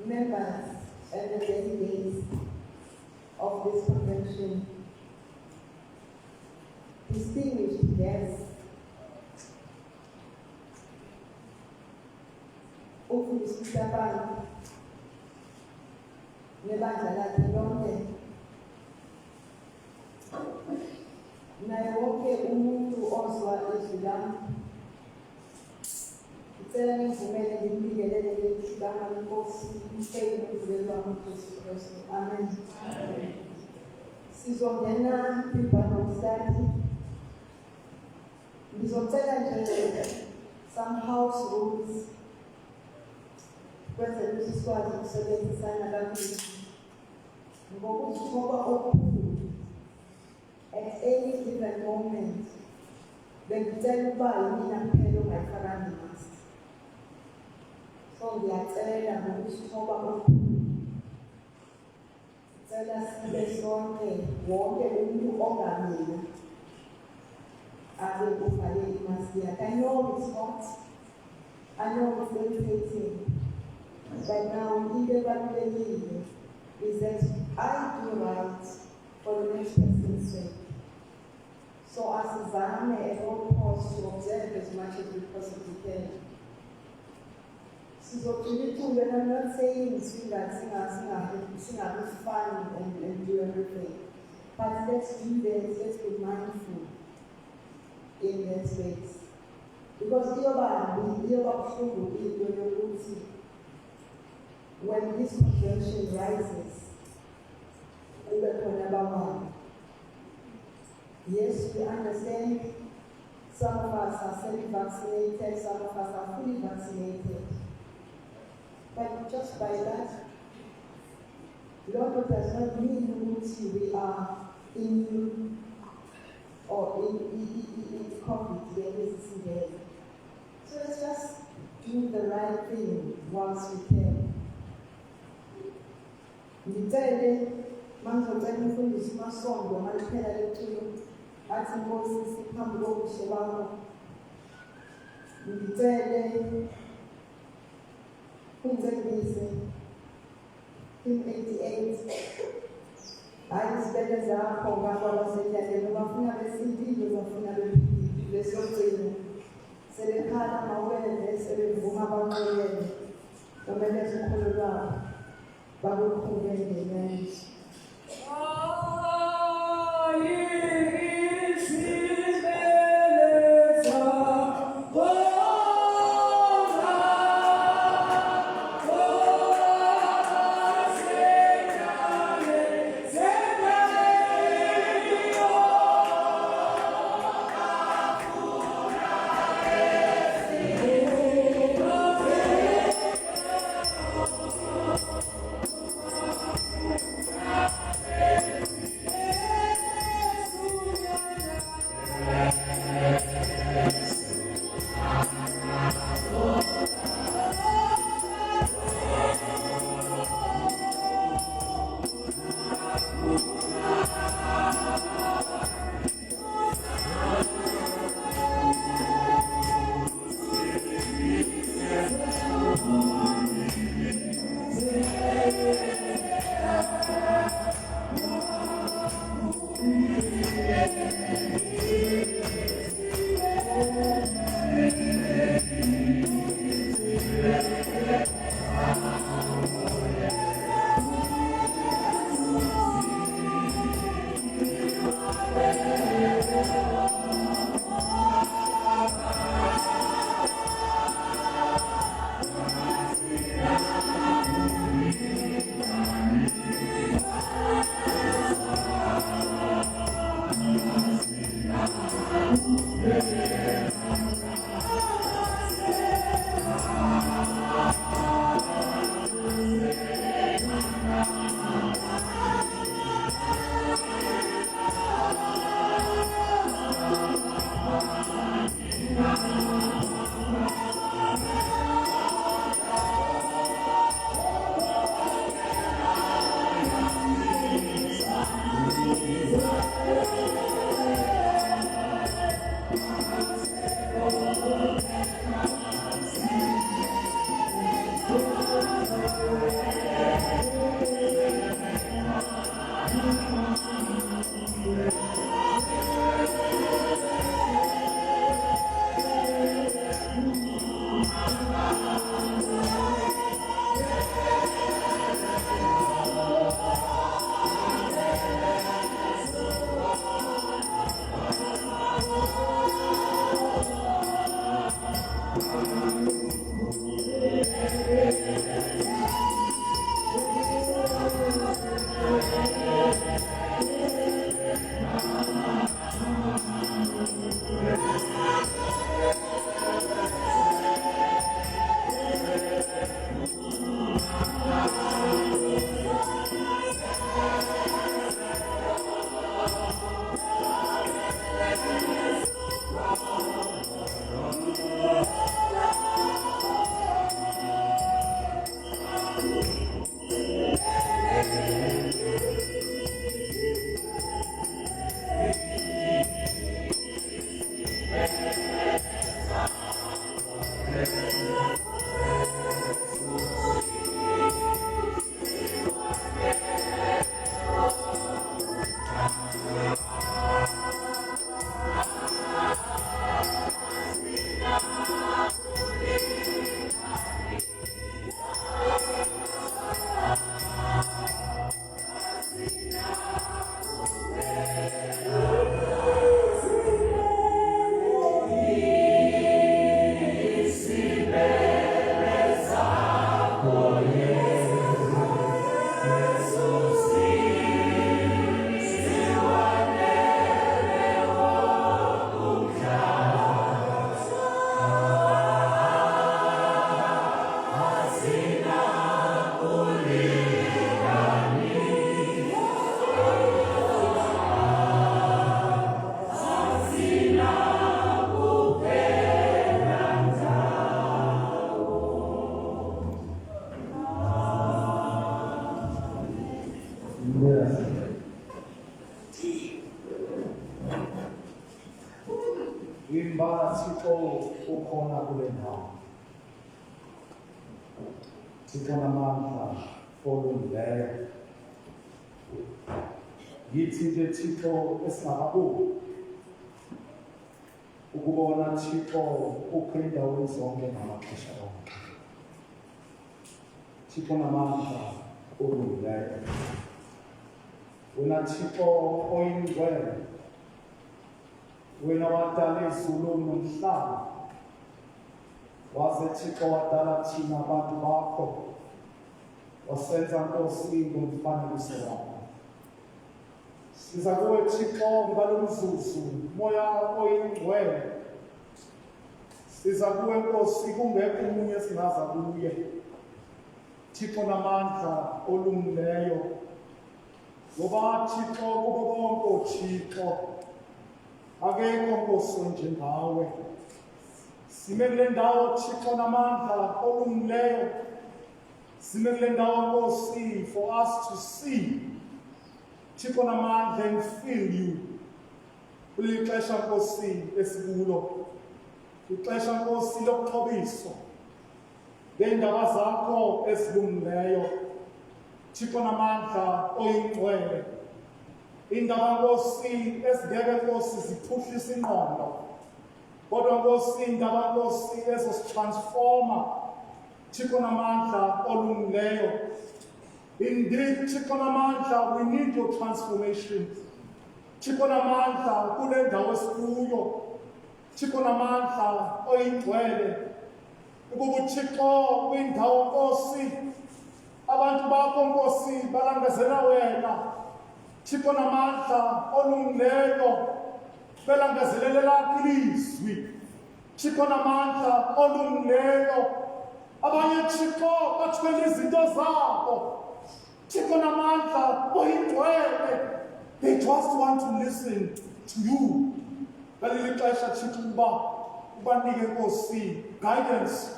Members and the delegates of this convention, distinguished guests, ukusita abantu nebandla lakhe lonke, naye wonke umuntu ozwa izwi lami, ngicela nivumele ngimbikelele leli gama leNkosi elizwelwa uJesu Kristu. Amen. Sizongena kwiBible study. Ngizocela nje some house rules kwenzela ukuthi sikwazi ukusebenzisana kakuhle. Ngokuthi ngoba okukhulu at any given moment bengicela ukuba yimina kuphela ongayifakanga imask. So ngiyacela ngokuthi ngoba okukhulu ngicela sibe sonke wonke umuntu ongamina abe ufake imask yakhe. I know it's hot, I know it's irritating, but now into ebalulekile is that I do right for the next person's sake. So asizame at all costs to observe as much as we possibly can. So and I'm not saying sing fun and do everything, but let's do that, let's be mindful in that space. Because when this convention rises, yes, we understand some of us are semi-vaccinated, some of us are fully vaccinated. But just by that, Lord does not mean we are immune or in COVID. So let's just do the right thing once we can. Ngicela mangizocela umfundisi uMasondo maliphela lethulo athi Nkosi siphambi kobuhle bakho. Ngicela ungcebise Team 88 hayi isibele zakho ngabasetyaleni bafuna besindile bafuna besogcina sebekhala mawele sebevuma abanqolele kumele sikhululwa bakukhulele nje. Yeah. Imbala Thixo ukhona kule ndawo. Thixo namandla olungileyo. Yithi nje Thixo esingakabuki ukubona Thixo ukho endaweni zonke ngamaxesha onke. Thixo namandla olungileyo. Wena Thixo oyingcwele. Wena wadala izulu nomhlaba. Waze Thixo wadala thina abantu bakho. Wasenza Nkosi ngomfanekiso wakho. Siza kuwe Thixo ngalo mzuzu moya oyingcwele. Siza kuwe Nkosi kungekho umunye singaza kuye. Thixo namandla olungileyo. Ngoba Thixo kubo bonke Thixo. Akekho Nkosi njengawe. Sime kule ndawo Thixo namandla olungileyo. Sime kule ndawo Nkosi for us to see Thixo namandla and feel you. Kule xesha Nkosi esikulo. Ixesha Nkosi lokuxhobiso. Ngeendaba zakho ezilungileyo. Thixo namandla oyingcwele. Indaba Nkosi ezingeke Nkosi ziphuhlise ingqondo. Kodwa Nkosi indaba Nkosi ezositransforma. Thixo namandla olungileyo. Indeed, Thixo namandla, we need your transformation. Thixo namandla kule ndawo esikuyo. Thixo namandla oyingcwele. Ukuba Thixo kwindawo Nkosi abantu bakho Nkosi balangazela wena. Thixo namandla olungileyo belangazelela ilizwi. Thixo namandla olungileyo abanye Thixo bathwele izinto zabo. Thixo namandla oyingcwele. They just want to listen to you. Ngaleli xesha Thixo ubanike Nkosi guidance.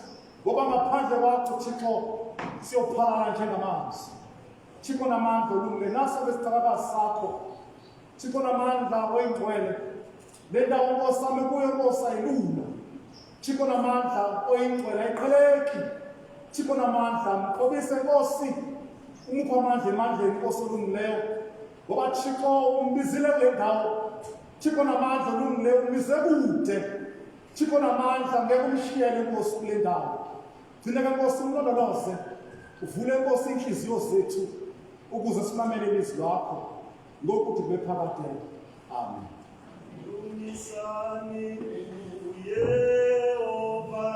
Ngoba ngaphandle kwakho Thixo siyophalala njengamanzi. Thixo namandla olungileyo naso lesithakazi sakho. Thixo namandla oyingcwele. Le ndawo Nkosi sami kuyo Nkosi ayilula. Thixo namandla oyingcwele ayiqheleki. Thixo namandla mqobise Nkosi. Umupha amandla emandleni Nkosi olungileyo. Ngoba Thixo umbizile kule ndawo. Thixo namandla olungileyo umbize kude. Thixo namandla ngeke umshiyele Nkosi kule ndawo. Thina ke Nkosi umlondoloze. Uvule Nkosi inhliziyo zethu ukuze simamele ilizwi lakho. Ngokuthi kube phakathi. Amen. Unisani Yehova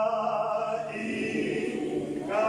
ikamalika.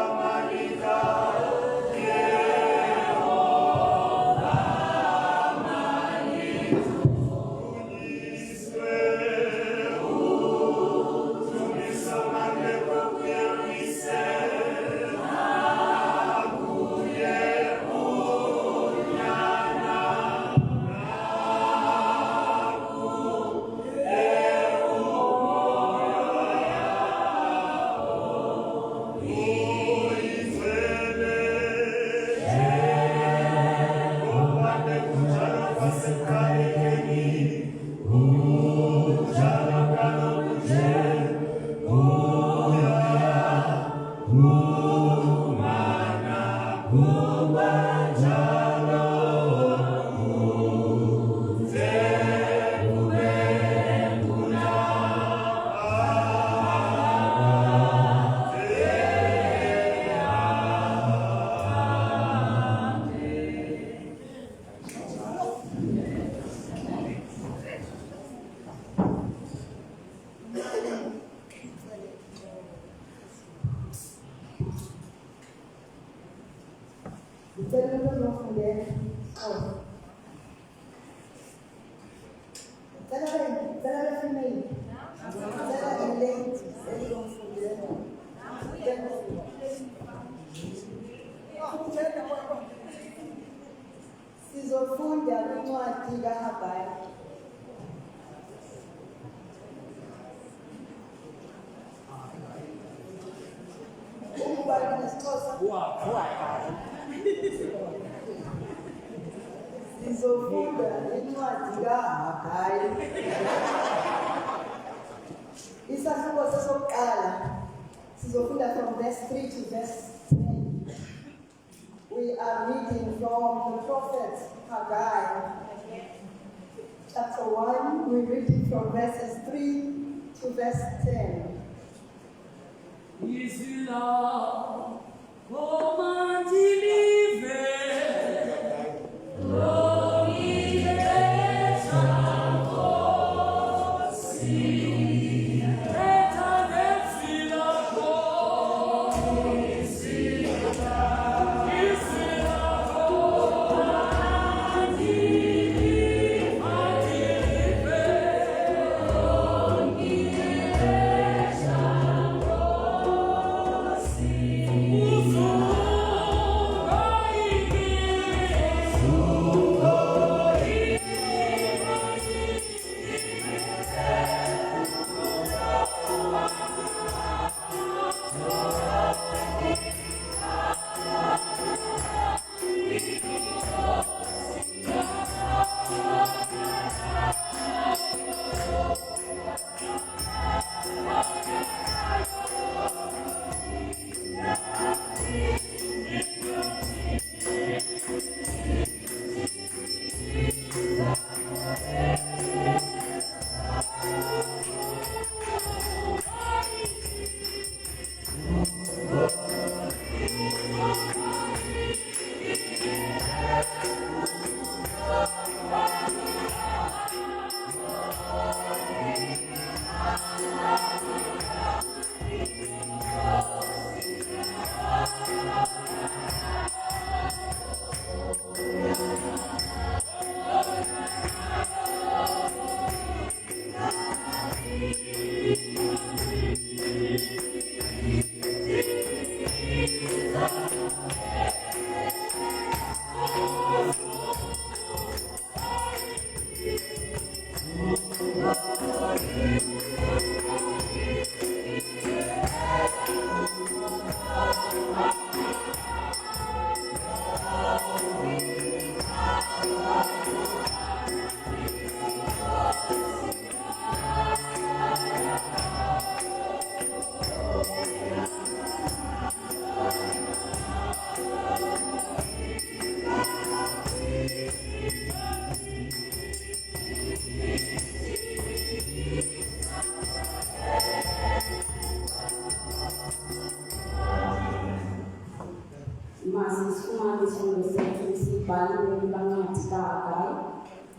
Sizofunda incwadi kaHagayi. Ukuba nesixhosa. Sizofunda incwadi kaHagayi. Isahluko sesokuqala sizofunda from verse 3 to verse 10. We are reading from the prophet Haggai. Chapter 1, we read it from verses 3 to verse 10.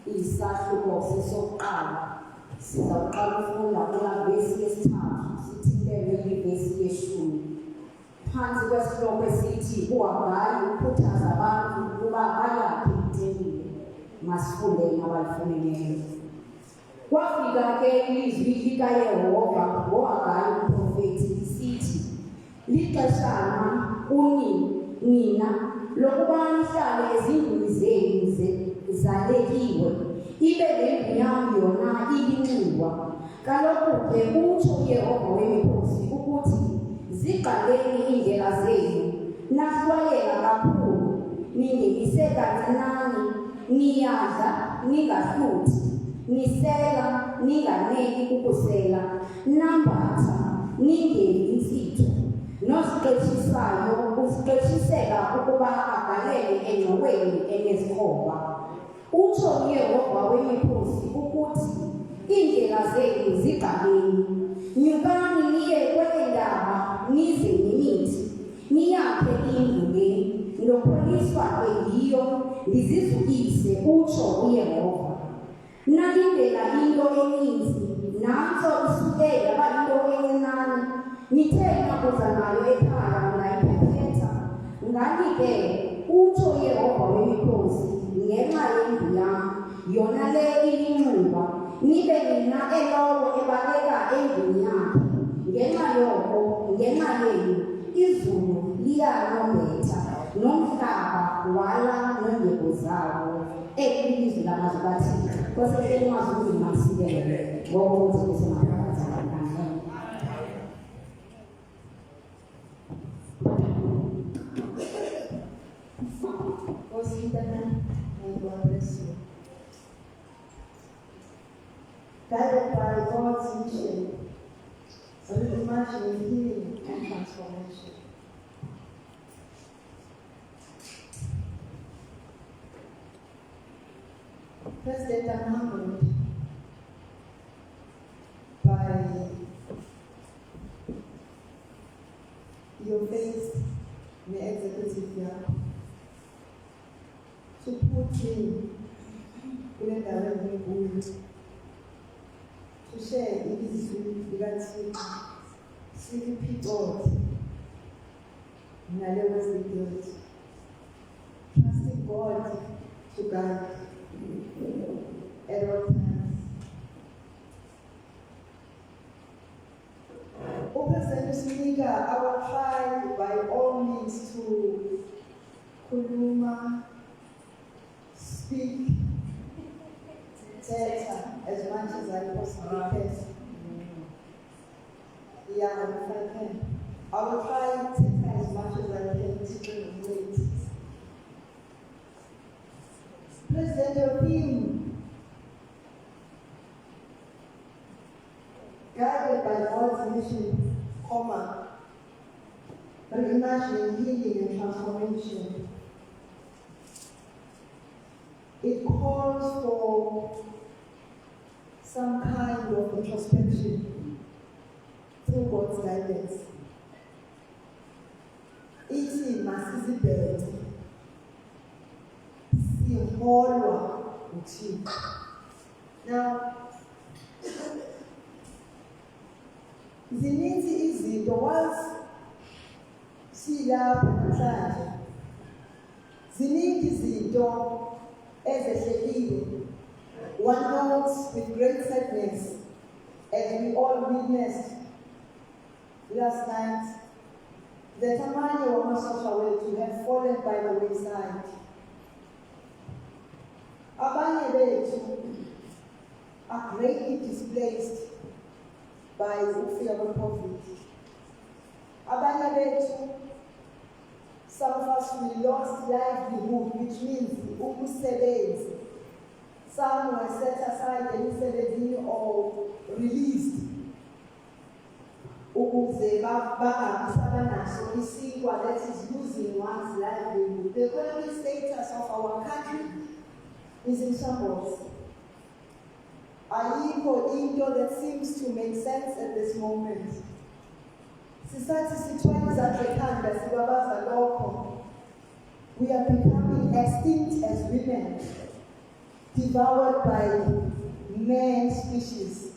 Isahluko sesokuqala sizawuqala ukufunda kula vesi yesithathu sithintele ivesi yeshumi. Phansi kwesihloko esithi uHagayi ukhuthaza abantu ukuba bayakhe itempile. Masifundeni abalifumeneyo. Kwafika ke ilizwi likaYehova ngoHagayi umprofethi lisithi, lixeshana nina lokuba nihlale ezindlini zenu zalekiwe, ibe lendlu yam yona iyinxiwa. Kaloku ke utsho uYehova wemikhosi ukuthi, ziqaleni iindlela zenu, nahlwayela kakhulu, ningenise kancinane, niyadla ningahluthi, nisela ninganeli kukusela, nambatha ningeli intsitho, nosiqeshisayo usiqeshisela ukuba agalele engxoweni enezikhoba. Utsho uYehova wemikhosi ukuthi, iindlela zenu ziqaleni, nyukani niye kweendaba nize nimithi, niyakhe indlu le, ndokholiswa endiyo ndizizukise, utsho uYehova. Nalindela into eninzi, nantso isuke yaba into encinane, nithe nakuza nayo ekhaya ngayiphephetha. Ngani ke, utsho uYehova wemikhosi, ngenxa yendlu yam yona le iyinxiwa, nibe nina elowo ebaleka endlini yakhe. Ngenxa yoko, ngenxa yenu, izulu liyanombetha, nomhlaba wala nondyebo zawo. Ilizwi lamazwi kaThixo. Kwasele mazwi masikele ngokuthi kusemaphakathi akanye. Osintana, God bless you. guided by God's mission, reimagining healing and transformation. President, I'm humbled by your faith in the executive year to put me kule ndawo engikuyo to share ilizwi likaThixo siliphicothi nale wesiguilt, trusting God to guide at all times. President Mcineka, I will try by all means to kuluma, speak, as much as I possibly can. Yeah, if I can. I will try as much as I can to relate. President, your team, guided by God's mission, reimagining healing and transformation. It calls for some kind of introspection through God's guidance. Ithi masizibheke siholwa uThixo. Now, zininzi izinto once silapha namhlanje, ziningi izinto ezehlekile. One notes with great sadness, as we all witnessed last night, that amanye wamasosha wethu have fallen by the wayside. Abanye bethu are greatly displaced by ukufika kwe-COVID. Abanye bethu, some of us, we lost livelihood, which means ukusebenza. Some were set aside emisebenzini or released. Ukuze bangabisabanaso isikwa that is losing one's livelihood. The economic status of our country is in shambles. Ayikho into that seems to make sense at this moment. Sisathi sithwaliza ekhanda sibabaza lokho. We are becoming extinct as women, devoured by man species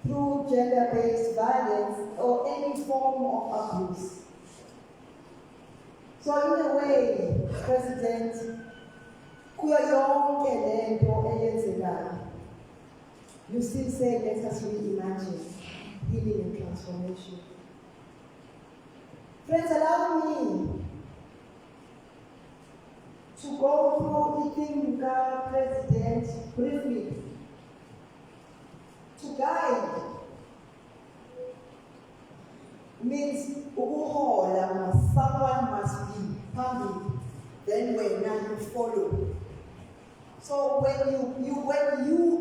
through gender-based violence or any form of abuse. So in a way, President, kuyo yonke lento eyenzekayo, you still say, let us reimagine healing and transformation. Friends, allow me to go through eating God, President, briefly. To guide means someone must be public, then when you follow. So when you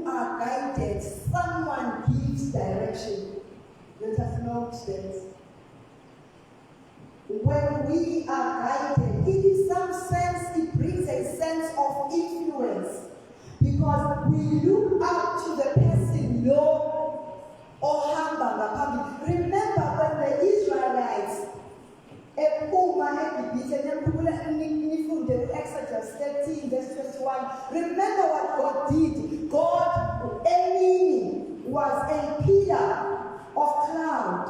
are guided, someone gives direction. Let us note that when we are guided, it is some sense, it brings a sense of influence. Because we look up to the person, Lord, or Hamba Ngaphambi. Remember when the Israelites, Exodus 13, verse 21, remember what God did. God, enemy, was a pillar of cloud.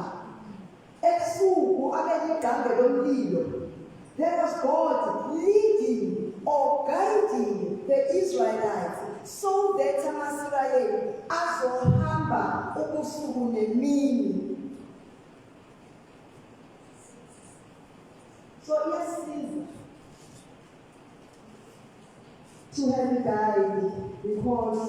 There was God leading or guiding the Israelites so that Israel azohamba ubusuku nemini. So yes, to have a guide because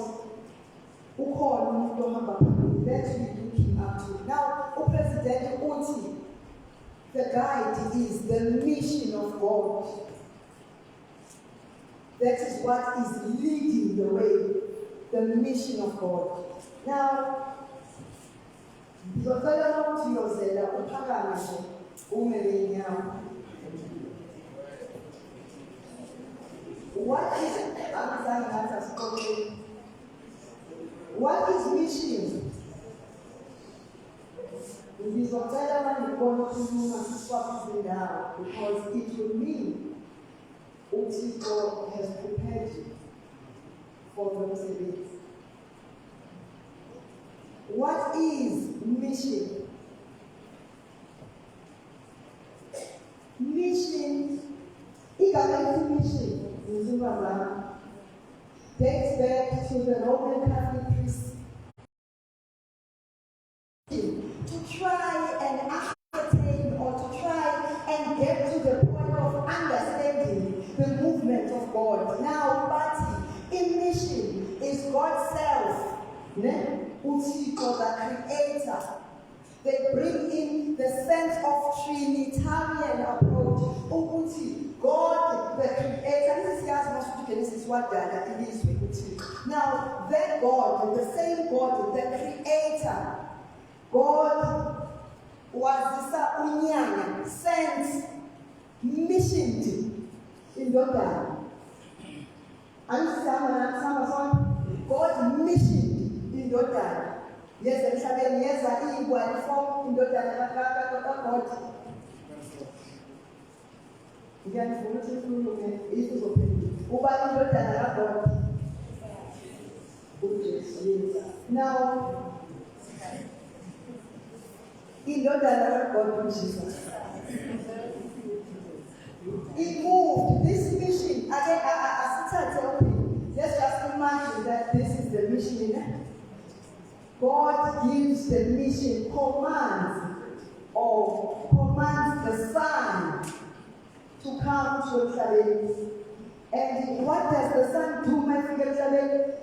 ukhona umuntu ohamba phambili that we looking up to. Now, uPresident uthi the guide is the mission of God. That is what is leading the way. the mission of God. Now, ngizocela ukuthi uyozela uphakame nje umele inyawo. What is mission? Ngizocela mangibona ukukhuluma siswaphe indawo because it will mean uThixo has prepared you for the msebenzi. What is mission? Mission, igama mission, dates back to the Roman Catholic priests to try and ascertain or to try and get to the point of understanding the movement of God. Now, but in mission is God's self, Uthixo, the creator. They bring in the sense of Trinitarian approach. God, the creator, this is Genesis what it is. Now, that God, the same God, the creator, God was sent, missioned in Jordan. And God missioned in Jordan. Yes, the Israel, yes, I form in Jordan, God. Again, for what you do, it is open. Over in Jordan, God. Now, in Jordan, God, Jesus. It moved. This mission, again, I started helping. Let's just imagine that this is the mission. God gives the mission, commands the Son to come to Jerusalem. And what does the Son do, my friend?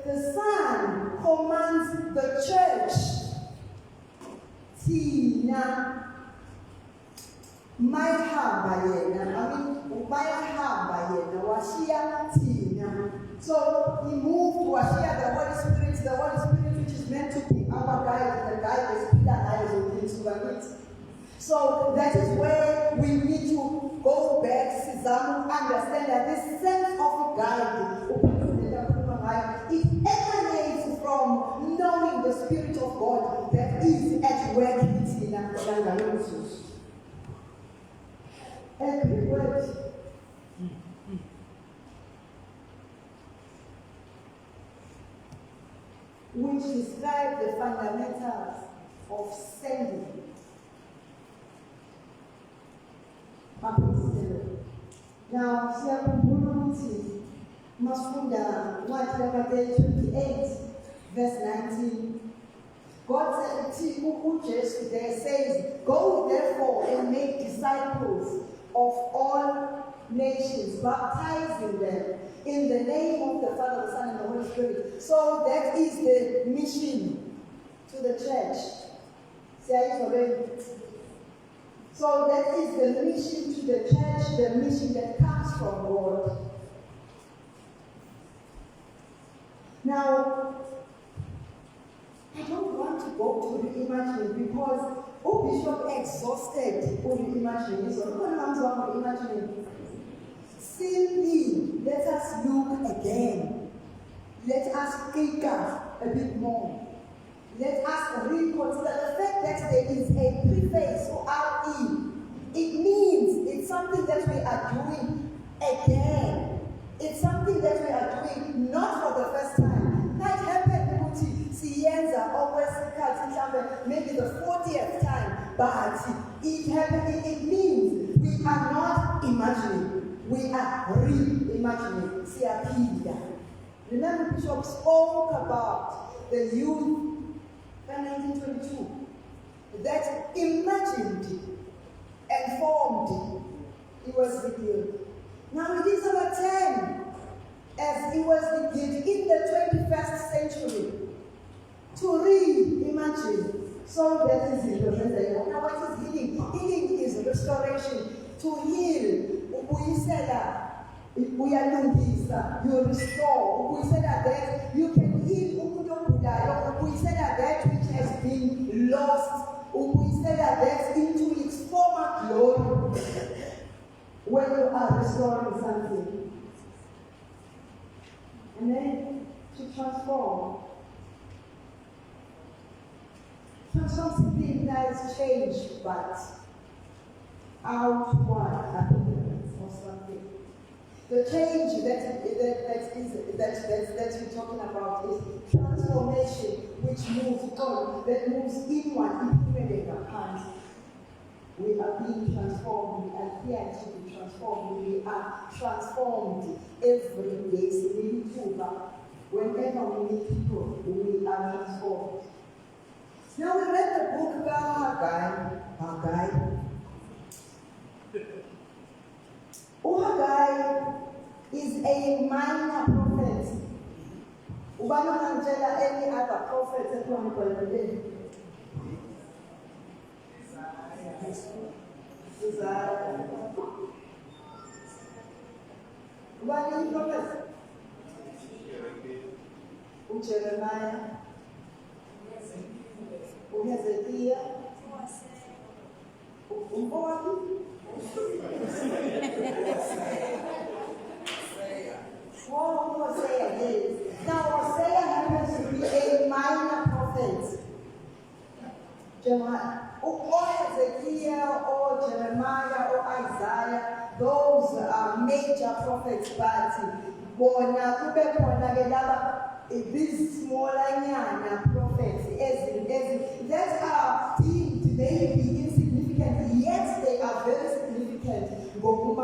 The Son commands the church. Tina, my Washia Tina. So he moved to Washia the Holy Spirit, which is meant to be our guide, the guide is Peter and So that is where we need to go back, understand that this sense of guide, it emanates from knowing the Spirit of God that is at work in us. Every word. Which describe the fundamentals of sending. Now, Siakumbuluti, Masfunda, Matthew 28, verse 19. God said, there says, go therefore and make disciples of all nations, baptizing them in the name of the Father, the Son, and the Holy Spirit. So that is the mission to the church. So that is the mission to the church, the mission that comes from God. Now, I don't want to go to reimagining because Bishop exhausted reimagining. So reimagining. Simply, let us look again. Let us think a bit more. Let us reconsider the fact that there is a preface or RE. It means it's something that we are doing again. It's something that we are doing not for the first time. Might happen Sienza always maybe the 40th time, but it means we are not imagining, we are reimagining. Remember, Bishop spoke about the youth in 1922 that imagined and formed, it was revealed. Now it is our turn, as it was revealed in the 21st century, to reimagine. So that is it. Now what is healing? Healing is restoration. To heal, we said that we are doing this, you restore. We said that you can heal umuntu ogulayo, ubuyisela that which has been lost, ubuyisela that into its former glory. When you are restoring something, and then to transform something that is changed, but outward appearance of something. The change that we're talking about is transformation, which moves on, that moves inward, improving our hands. We are being transformed. We are here to be transformed. We are transformed every day. Whenever we meet people, we are transformed. Now we read the book about Haggai. Haggai is a minor prophet. Ubani angela any other prophet that one called today. Ubani prophet? Jeremiah. Hezekiah. Hosea, yes. Now Hosea happens to be a minor prophet. Or Hezekiah, or Jeremiah, or Isaiah, those are major prophets, but these smaller prophets, that are deemed maybe insignificant, yet they are very significant. Or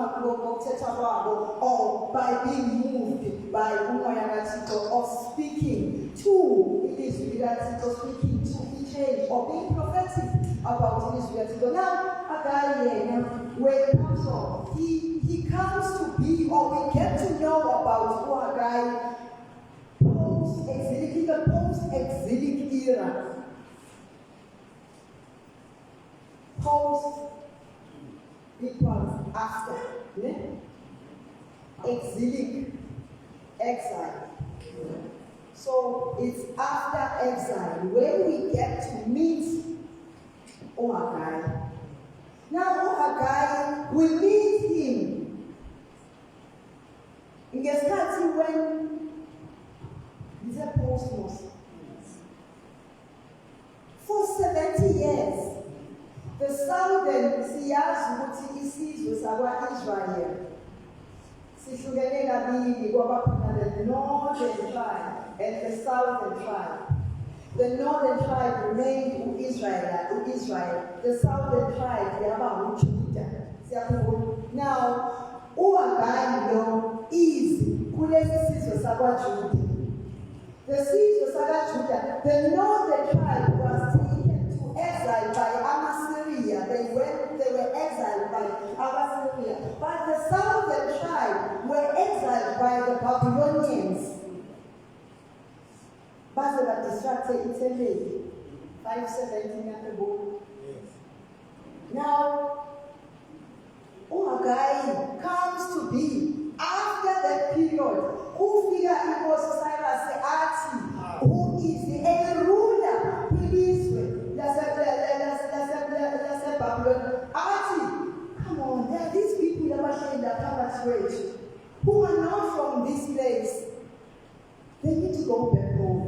by being moved by or speaking to speaking to change, or being prophetic about this. Now, where it comes from, he comes to be, or we get to know about Haggai post-exilic era. Post equals after. Yeah? Exilic, exile. So it's after exile when we get to meet Haggai. Now Haggai, we meet him in the starting when he's a post-most. For 70 years, the southern isizwe sakwa-Israel sihlukene kabili kwaba khona the northern tribe and the southern tribe. The northern tribe remained Israel. The southern tribe yaba uJudah. Now, Haggai is kulesi sizwe sakwa-Judah. The sizwe sakwa-Judah, the northern tribe was taken to exile by Assyria. They were exiled by Assyria. But the southern tribe were exiled by the Babylonians. But they were distracted in 517 at the book. Now, Haggai comes to be after that period. Who figure it was Cyrus Ati, who is a ruler, police, Babylon. Ati, come on, there are these people that are in the palace rage, who are not from this place. They need to go back home.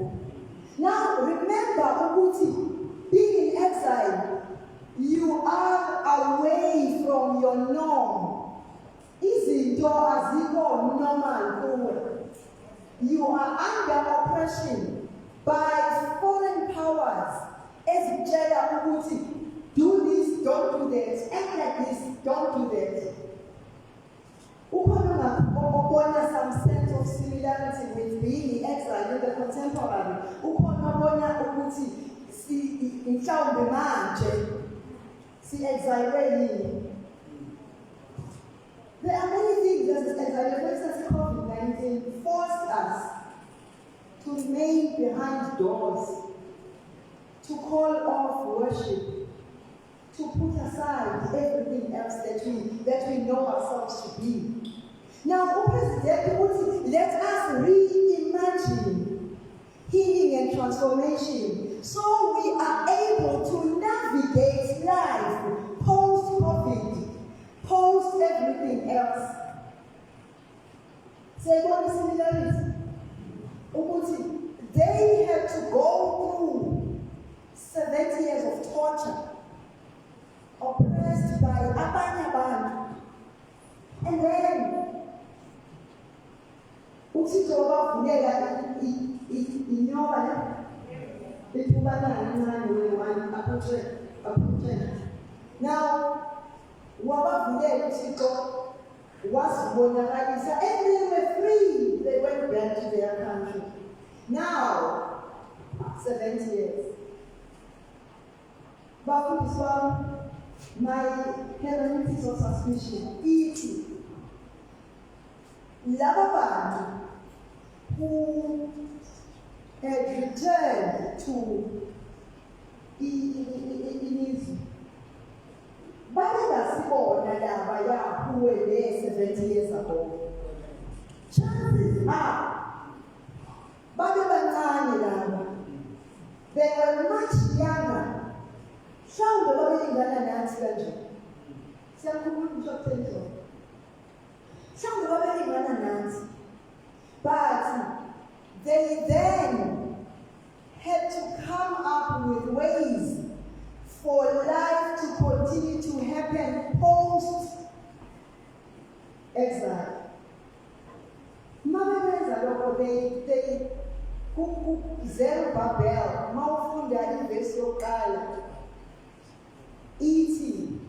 Now, remember, Obuti, being in exile, you are away from your norm. Izinto azikho normal kuwe. You are under oppression by foreign powers. Ezitshela ukuthi do this, don't do that, act like this, don't do that. Ukhona some sense of similarity with being exiled in the contemporary. Ukhona ukuthi mhlawumbe manje si-exile. There are many things that this exile, for instance, COVID-19 forced us to remain behind doors, to call off worship, to put aside everything else that we know ourselves to be. Now, let us reimagine transformation so we are able to navigate life post-COVID, post everything else. Say what similarity? They had to go through 70 years of torture, oppressed by abanye. And then now, was Bonarisa, and they were free. They went back to their country. Now, 70 years. But this one, my hermeneutics of suspicion, E.T. Lava who had returned to Inizim. Who were there 70 years ago. Chances are, they were much younger. But they then had to come up with ways for life to continue to happen post-exile. They Zerubbabel, Maufunda Investor E.T.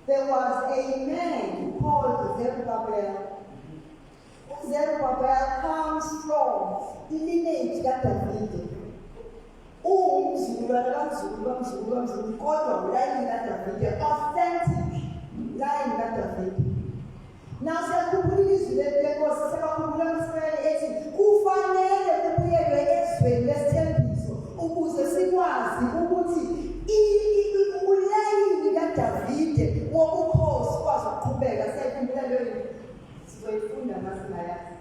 There was a man called Zerubbabel. Zerubbabel comes from the lineage that David. Authentic line that David. Now,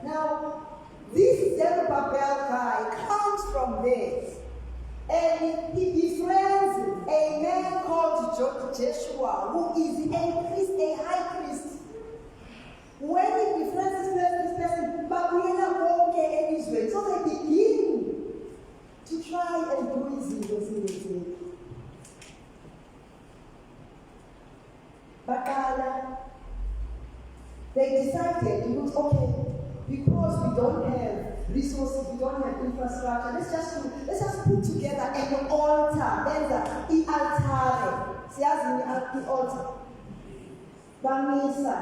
now, this Zerubbabel guy comes from there. And he befriends a man called Joshua, who is a priest, a high priest. When he befriends this person, Babylon won't get any Israel. So they begin to try and do his But they decided to look, okay, because we don't have resources, we don't have infrastructure, let's just put together an altar. There's an altare. The altar. Bamisa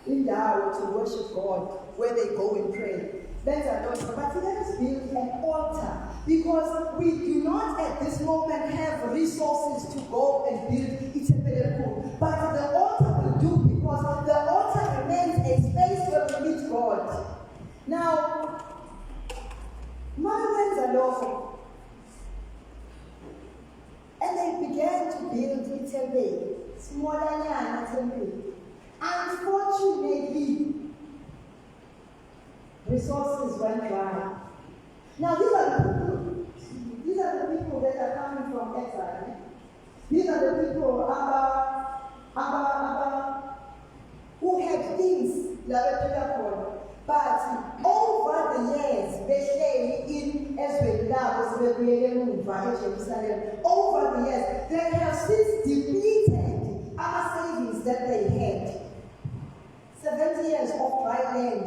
indawo to worship God, where they go and pray. But let us build an altar, because we do not at this moment have resources to go and build Itepeleku. But the altar will do, because the altar remains a space where we meet God. Now, my friends are lawful. And they began to build Itebe, smaller temple. Unfortunately, resources went dry. Now these are the people that are coming from exile. These are the people who had things that were clear for. But over the years, they stay in Jerusalem. Over the years, they have since depleted our savings that they had. 70 years of dry land,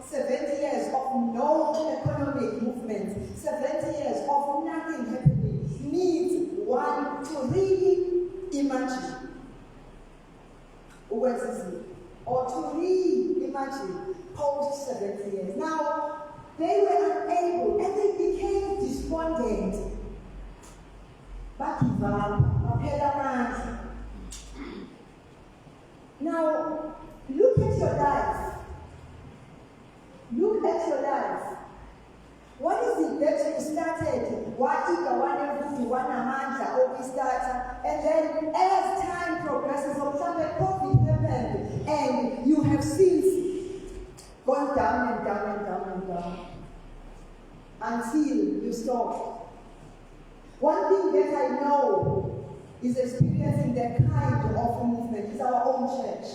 70 years of no economic movement, 70 years of nothing happening, needs one to really imagine or to reimagine post 70 years. Now, they were unable and they became despondent. Now, look at your life. Look at your life. What is it that you started? Or we start, and then as time progresses, COVID happened, and you have since gone down and down and down and down until to stop. One thing that I know is experiencing that kind of movement is our own church.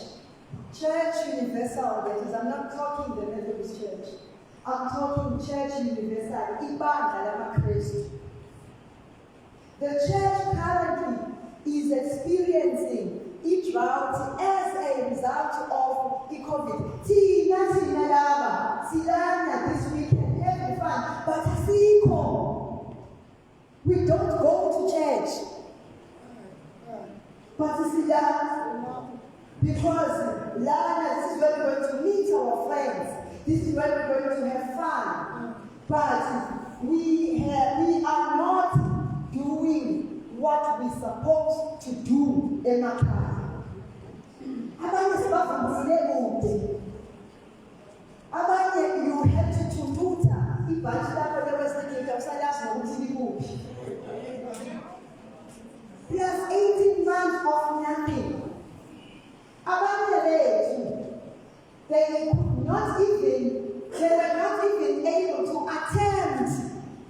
Church Universal, that is, I'm not talking the Methodist Church. I'm talking Church Universal, Ibandla lamaKristu. The church currently is experiencing a drought as a result of the COVID. Tina lava, Silana this weekend, having fun, but Siko. We don't go to church. But Silana, because Lana, this is where we're going to meet our friends. This is where we're going to have fun. But we are not doing what we're supposed to do in Makai. Abanye you have to tututa ibhaji lakho lewesikika usalazi nokuthi likuphi. Plus 18 months of nothing. Abanye bethu, they were not even able to attempt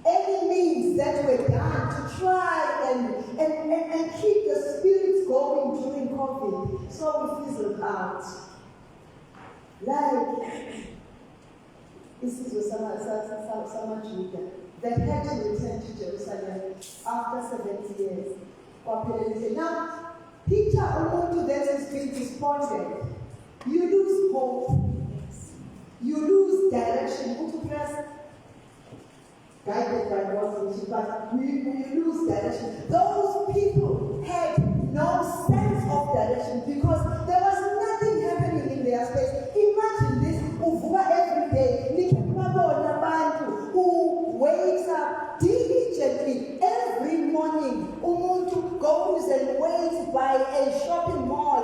any means that were done to try and keep the spirits going during COVID. So we fizzled out. Like, this is Sama Judah that had to return to Jerusalem after 70 years. Now, picture umuntu that has been despondent. You lose hope. You lose direction. Guided by God, but we lose direction. Those people had no sense of direction because there was nothing happening in their space. Imagine this, uvuka every day, who wakes up diligently every morning, umuntu goes and waits by a shopping mall.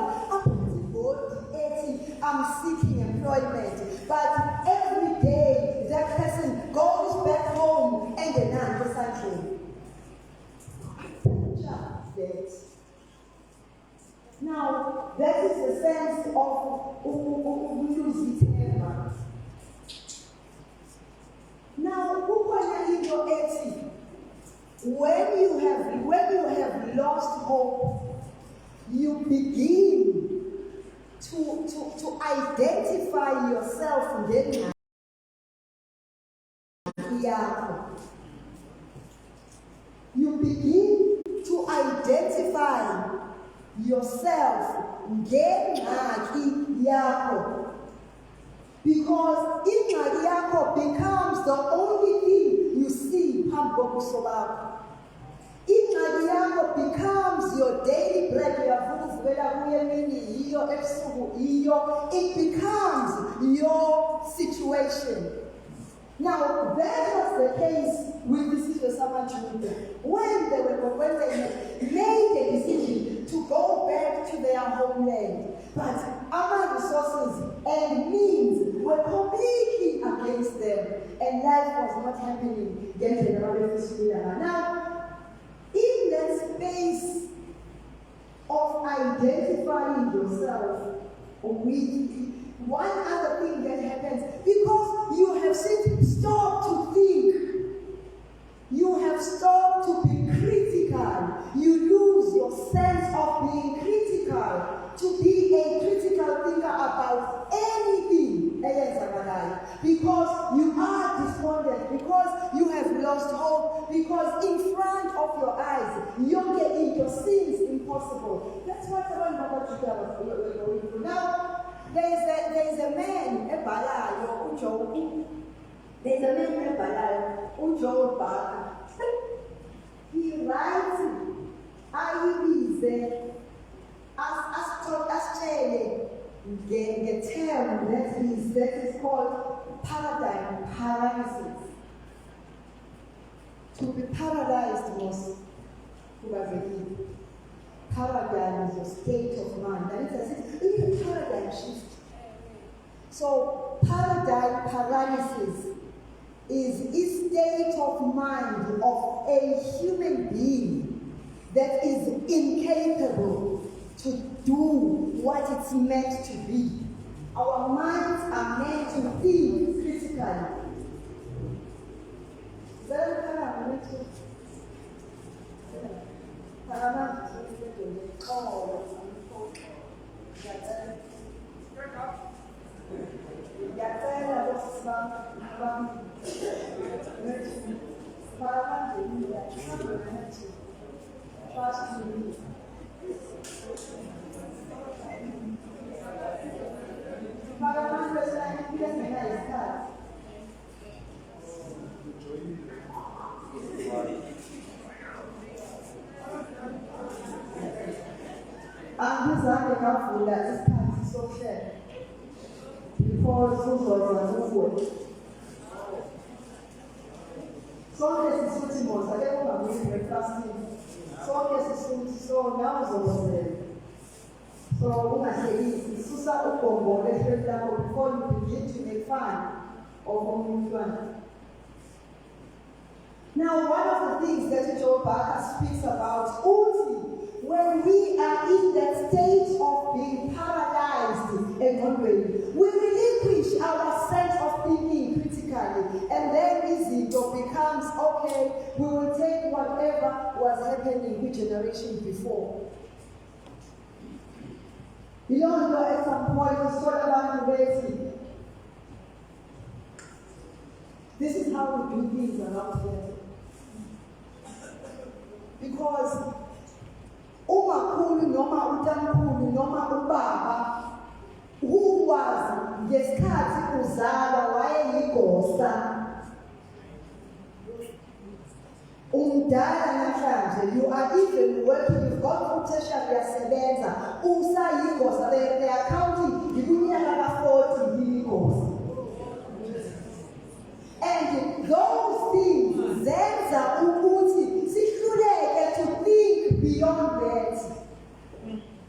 I'm seeking employment, but every day that person goes back home and then I'm something. Now, that is the sense of Uzitema. Now, when you have lost hope, you begin to identify yourself in you begin to identify yourself because ingxaki yakho becomes the only thing you see phambi kobuso bakho. Ingxaki yakho becomes your daily bread. It becomes your situation. Now, that was the case with the Sister Sama Judah. When they made a decision to go back to their homeland, but our resources and means were completely against them, and life was not happening. Now, in that space of identifying yourself with one other thing that happens, because you have stopped to think, you have stopped to be critical, you lose your sense of being critical, to be a critical thinker about anything, because you are despondent, because you have lost hope, because in front of your eyes, your sin is impossible. That's what Baba Judah was going through. Now, there's a man, Ujo Baka. He writes, the term that is called paradigm paralysis. To be paralyzed was paradigm is your state of mind. And it's a paradigm shift. So paradigm paralysis is a state of mind of a human being that is incapable to do what it's meant to be. Our minds are meant to think critically. Angizange ngavula isikhathi sohlelo because kuzoza kuwe. Sonke sisuthi moza ke kungamili breakfasting. Sonke sisuthi so nawe uzobozela. So ungahlekisi susa ugombole ehlweni lakho before you begin to make fun of umntwana. Now one of the things that Joe Barker speaks about when we are in that state of being paralyzed and wondering, we relinquish our sense of thinking critically, and then Izinto becomes, okay, we will take whatever was happening with generation before. You don't know at some point, it's sort of unwaiting. This is how we do things around here. Because umakhulu noma utamkhulu noma ubaba who was ngesikhathi uzalwa wayeyigosa umdala namhlanje you are even working you've got potential yasebenza usayigosa they are counting ngikunyaka ka-40 yigosa and those things zenza ukuthi sihluleke to think beyond that.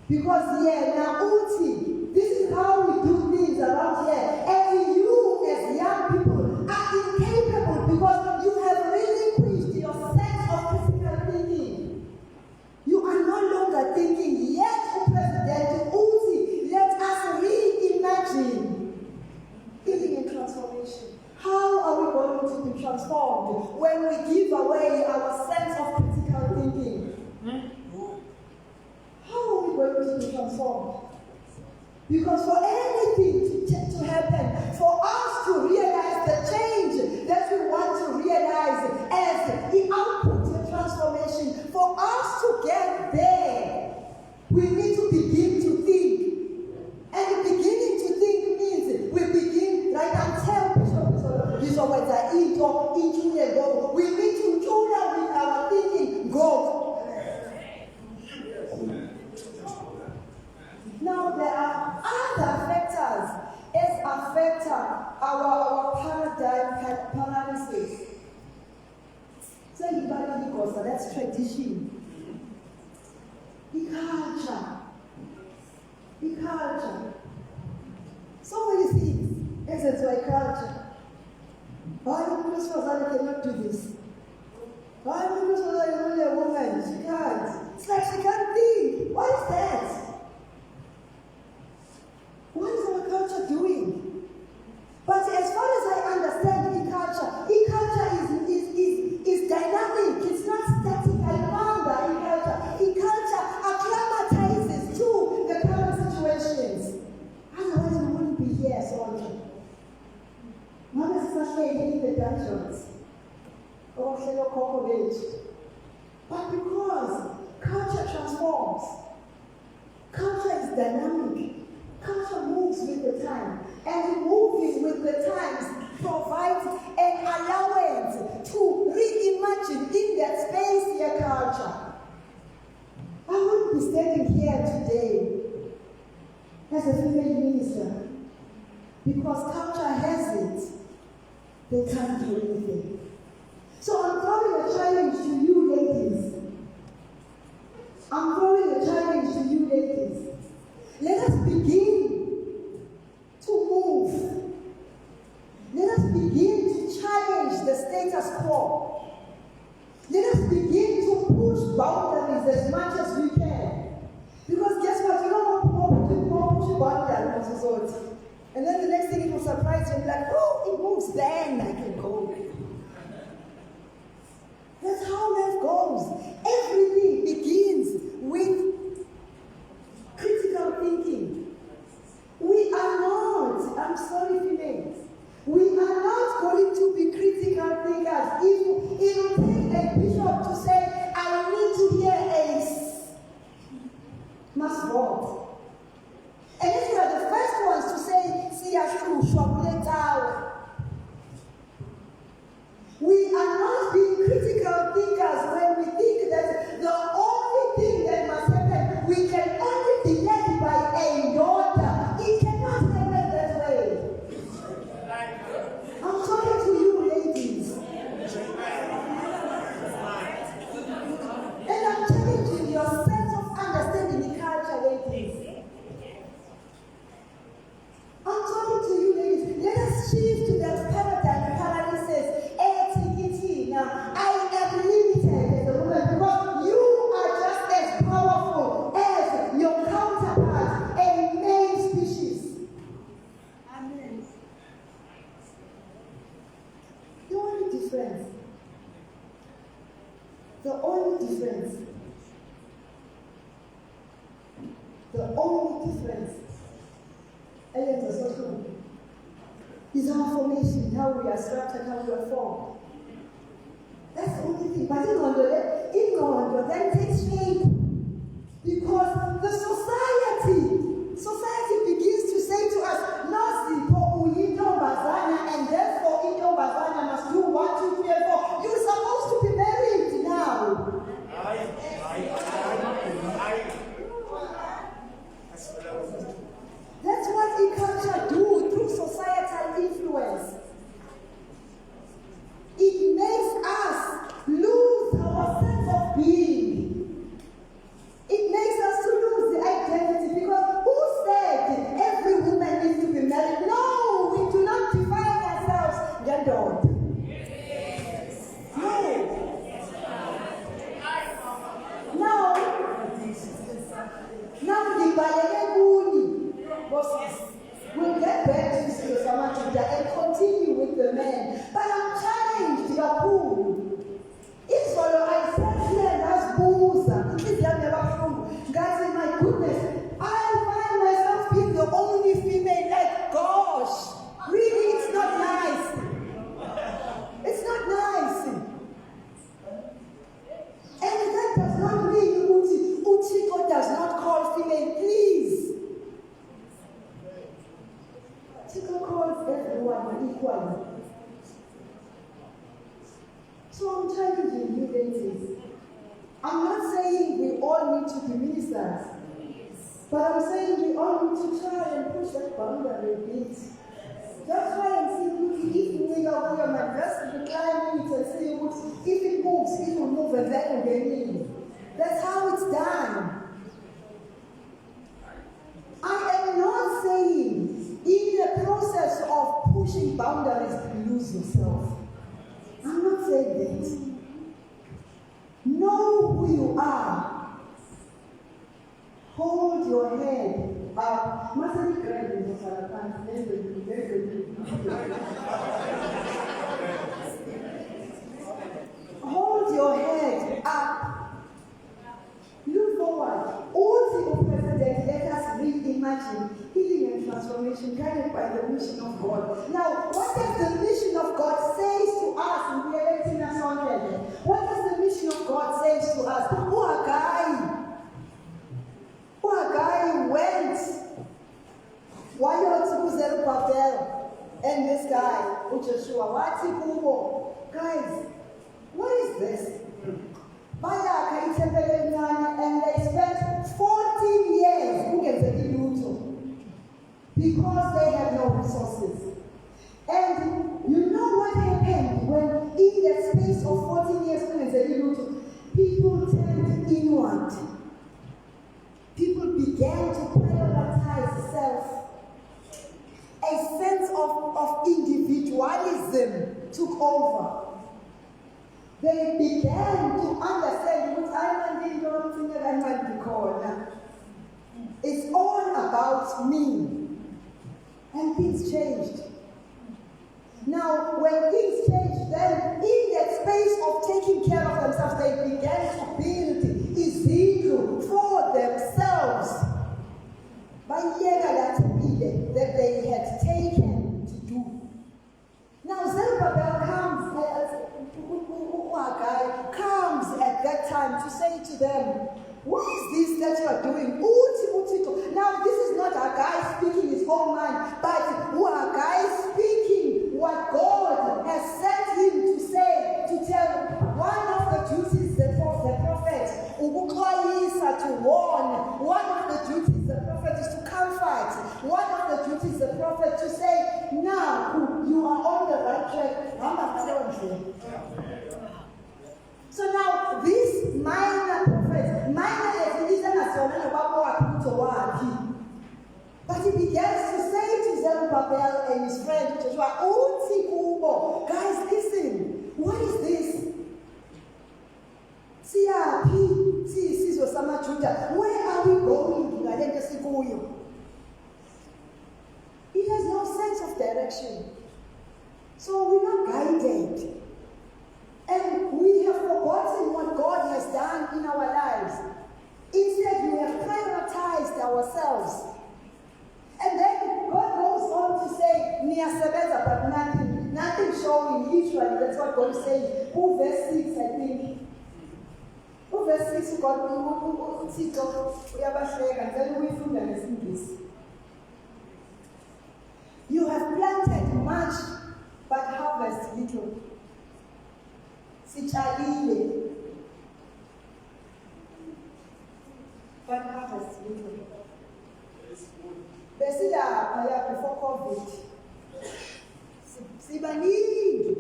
Because now uti, this is how we do things around here. And you as young people are incapable because you have relinquished your sense of critical thinking. You are no longer thinking yet, President Uti, let us reimagine healing and transformation. How are we going to be transformed when we give away our sense of critical thinking? How are we going to be transformed? Because for anything to happen, for us to realize the change that we want to realize as the output of transformation, for us to get there, we need to begin to think. And beginning to think means we begin, like I tell Bishop we need to tune with our thinking, go. Now there are other factors as affect our paradigm paralysis. So that's tradition. The culture. So many things. It's like culture. Why do Christmas I cannot do this? Why do Christmas I only a woman? She can't. It's like she can't think. What is that? What is our culture doing? But as far as I understand e-culture is dynamic. It's not static. I found that e-culture acclimatizes to the current situations. Otherwise, we wouldn't be here, so not necessarily in the dungeons or but because culture transforms, culture is dynamic. Culture moves with the time, and moving with the times provides an allowance to reimagine in that space your culture. I wouldn't be standing here today as a female minister because culture has it. They can't do anything. So I'm throwing a challenge to you ladies. Let us begin to move. Let us begin to challenge the status quo. Let us begin to push boundaries as much as we can. Because guess what? You don't want to push boundaries. And then the next thing it will surprise you and be like, oh, it moves, then I can go. That's how life goes. Everything begins with critical thinking. We are not, I'm sorry, females, we are not going to be critical thinkers. It will take a bishop to say, I need to hear a must vote. And if we are the first ones to say, we are not being critical thinkers when we think that the only thing that must happen, we can only be led by a daughter. It cannot happen that way. I'm talking to you, ladies. And I'm challenging your sense of understanding the culture, ladies. I'm talking to you, ladies. Let us shift to that paradigm paralysis. Now, I am limited as a woman because you are just as powerful as your counterpart, a male species. Amen. The only difference is our formation, how we are structured, how we are formed. That's the only thing. But ignorance then takes shape. Because the society begins to say to us, Nozipho Mcineka, and therefore Intombazana must do 1, 2, 3, and 4. You're supposed to be married now. That's what a culture do through societal influence. It makes us lose our sense of being. It makes us to lose the identity because who said every woman needs to be married? No, we do not define ourselves gendered. Now the Baleguni will get back to Samachida and continue with the men. But I'm challenged, if I sat here and asked guys, my goodness, I find myself being the only female. Like, gosh, really, it's not nice. It's not nice. And that does not mean Uchiko does not call female, please. Uchiko calls everyone equally. So I'm challenging you ladies. I'm not saying we all need to be ministers, but I'm saying we all need to try and push that boundary a bit. Just try and see if we are my dress declining and see if it moves, it will move and then will get in. That's how it's done. I am not saying in the process of pushing boundaries you lose yourself. I'm not saying that. Know who you are. Hold your head up. Hold your head up. Look forward. All the president, let us reimagine healing and transformation guided by the mission of God. Now, what does the mission of God say to us in the electing us on heaven? What does the mission of God say to us? Uhagai went. Why not to Zerubbabel and this guy, Joshua? Guys, what is this? And they spent 14 years because they had no resources. And you know what happened when in that space of 14 years people turned inward. People began to prioritize self. A sense of individualism took over. They began to understand what I might be called. It's all about me. And things changed. Now, when things changed, then in that space of taking care of themselves, they began to build Ezekiel for themselves. That they had taken to do. Now, Zerubbabel comes at that time to say to them, what is this that you are doing? Now, this is not a guy speaking his own mind, but a guy speaking what God has sent him to say, to tell. One of the duties the prophet, to warn. One of the duties the prophet is to comfort. One of the duties the prophet to say, now you are on the right track. So now this minor prophet, but he begins to say to Zerubbabel and his friend Joshua, guys, listen, what is this? Where are we going? It has no sense of direction. So we're not guided. And we have forgotten what God has done in our lives. Instead, we have prioritized ourselves. And then God goes on to say, but nothing showing. Literally, that's what God is saying. Verse 6, I think. Verse 6, God, and then we fund this. You have planted much, but harvest little. Sichalile, but harvest little. Before COVID, sibaningi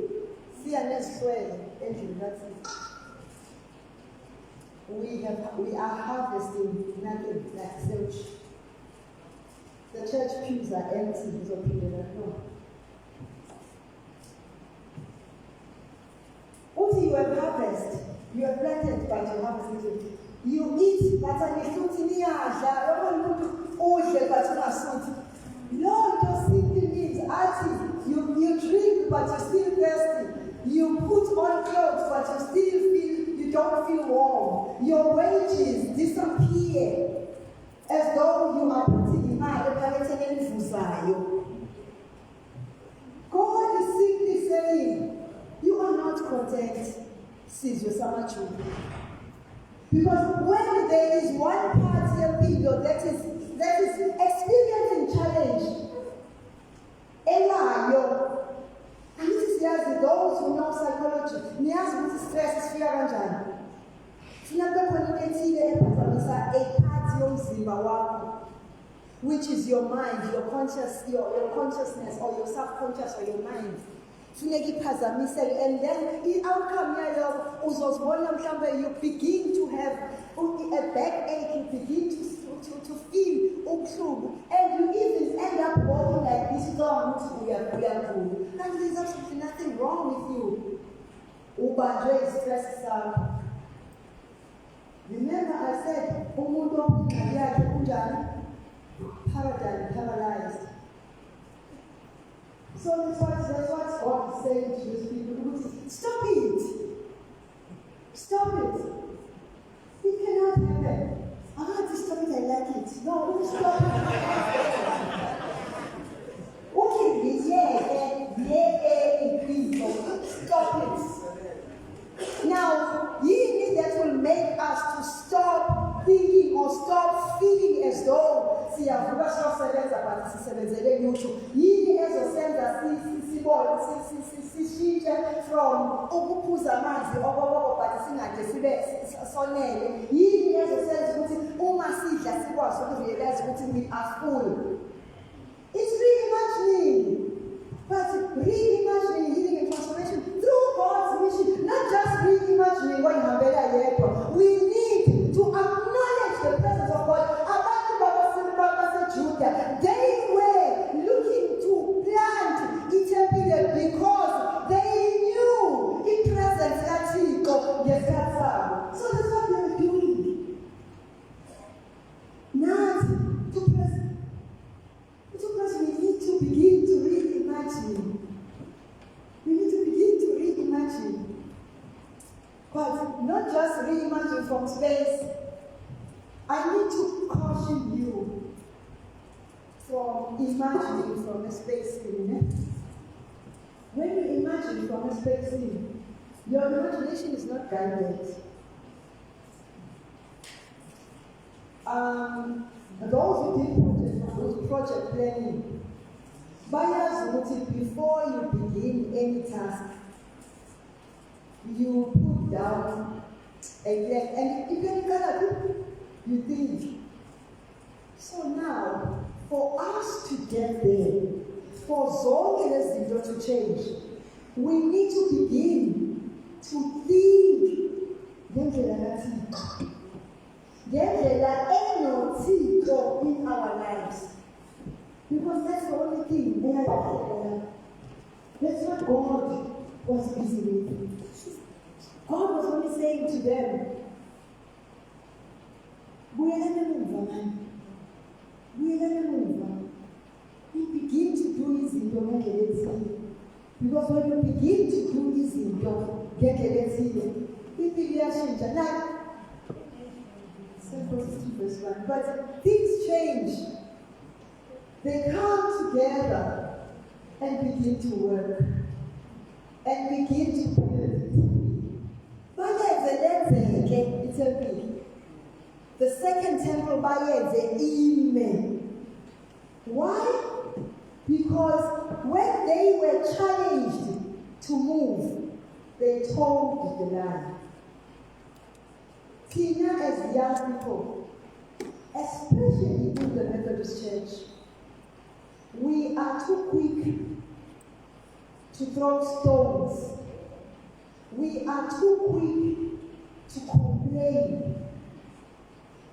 siyaneswele endlini kaThixo. We are harvesting nothing like zilch. The church pews are empty, so people don't know. What you have harvested, you have planted, but you harvest little. You eat, but no, it simply means you drink, but you're still thirsty. You put on clothes, but you don't feel warm. Your wages disappear as though you are putting God is simply saying, you are not content, says your summer children. Because when there is one part of people that is experiencing challenge, and this is those who know psychology, stress is fear. Which is your mind, your consciousness, or your subconscious, or your mind. And then the outcome you begin to have a backache, you begin to feel and you even end up walking like this. And there's absolutely nothing wrong with you. Stress up. Remember I said, paralyzed. So that's what God is saying to these people. Stop it. Stop it. It cannot happen. I want to stop it, I like it. No, stop it. Stop it. Now, that will make us to stop thinking or stop feeling as though from ukuphuza amanzi but singade sibe sonele yini ezosenza ukuthi uma sidla sikwazi ukurealize ukuthi we are full. It's reimagining, but reimagining healing and transformation through God's mission, not just reimagining what ihambela yedwa. We need to acknowledge the presence of God. They were looking to plant Ethiopian because they knew in presence Kathiko, yes, that's so that's what they were doing. Not to present. We need to begin to reimagine. not just reimagining from space. I need to caution you from imagining from a space thing. When you imagine from a space thing, your imagination is not guided. Those who did project planning, before you begin any task, you put down a plan, and if you think. So now, for us to get there, for zonke lezinto to change, we need to begin to think ngendlela kaThixo, ngendlela enoThixo in our lives. Because that's the only thing we have to do. That's what God was busy with. God was only saying to them, you begin to do izinto. Because when you begin to do izinto, verse 1. But things change. They come together and begin to work and begin to build. It's a big. The second temple Why? Because when they were challenged to move, they told the lie. Tina, as young people, especially in the Methodist Church, we are too quick to throw stones. We are too quick to complain.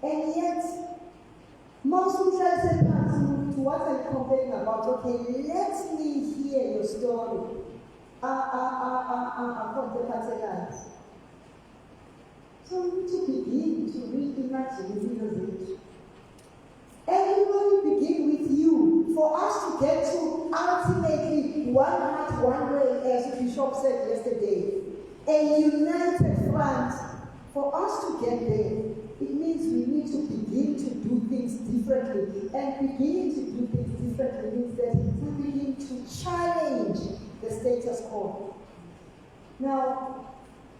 And yet, most people say, to what are you complaining about? Okay, let me hear your story. So we need to begin to reimagine the village. Everybody begin with you. For us to get to ultimately one heart, one way, as Bishop said yesterday, a united front. For us to get there, it means we need to begin to do things differently. And beginning to do things differently means that we begin to challenge the status quo. Now,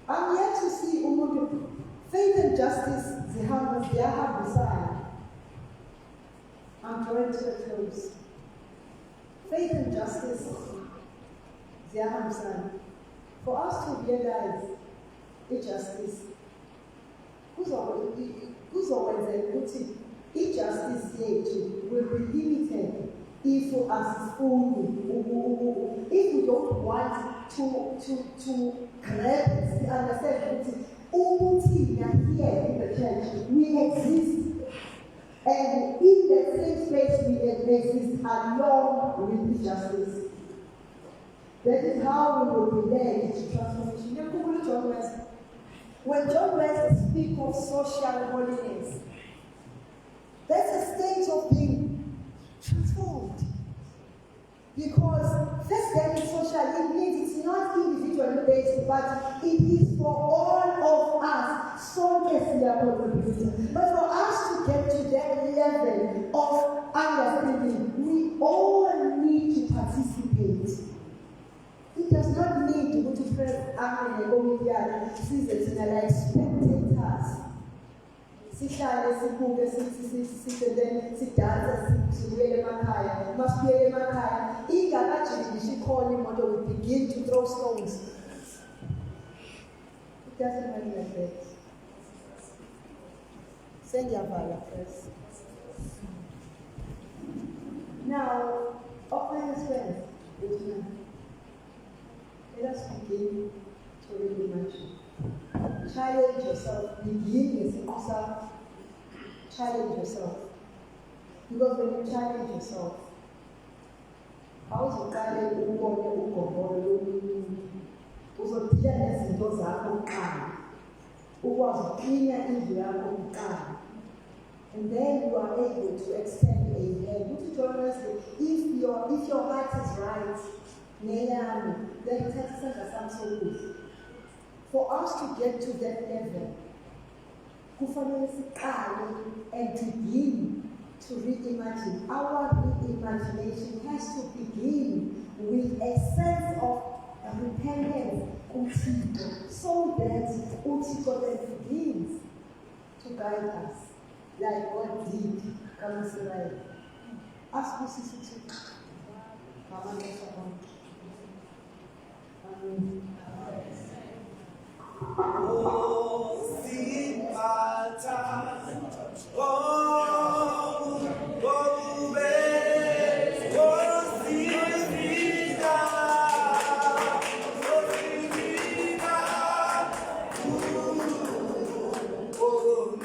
I'm yet to see faith and justice, beside. I'm drawing to a close. Faith and justice, for us to realize injustice, kuzokwenza ukuthi injustice yethu will be limited if we don't want to grab it, understand ukuthi here in the church we exist, and in the same space we exist along with injustice. That is how we will be led to transformation. When John Wesley speaks of social holiness, that's a state of being transformed. Because first that is social, it means it's not individually based, but it is for all of us. But for us to get to that level of understanding, we all need to participate. It does not need to go to first army and go with the seasons like spectators. Sihlale sibuke then sidansa sibuyele emakhaya masibuyele emakhaya ingakajikisha ikhona imoto we begin to throw stones. It doesn't work like that. Sengiyavala first. Now, my friends, let us begin to really imagine. Challenge yourself. Begin with yourself. Challenge yourself. Because when you challenge yourself, awuzoqale ubone ugobolo lomnye. Uzodila nezinto zakho kuqala. Ukwazi ukuqina indlu yakho kuqala. And then you are able to extend a hand. Would you join us? If your heart is right, then it takes us some so good. For us to get to that level, kufanele siqale and begin to reimagine. Our reimagination has to begin with a sense of repentance, so that Uthixo then begins to guide us, like God did. Come Israel. Ask us to Oh, Sipata, oh, Bobube, oh, Sipita, oh, Sipita, oh,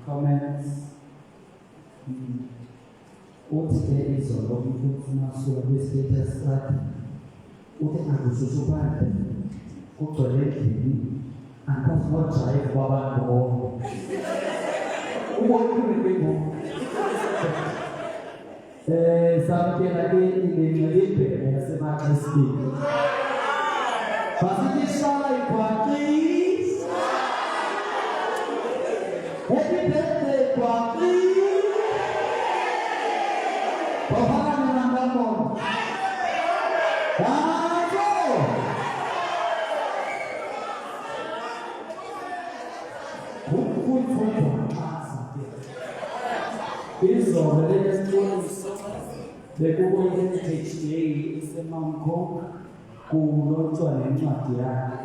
Comments. Uthi izolo umfundisi westatus sakhe uthi akususubande kugcwele endlini angikwazi ukujayiva kwabantu bonke ubonile ngoku samkela ingcilibhele yasemaxesini basithi shala ikwaqis happy birthday kwaqis Bapak menambahkan, izolo lesicwaniso bekuyi-heritage day isemamkhok kulotshwa nencwadi yakhe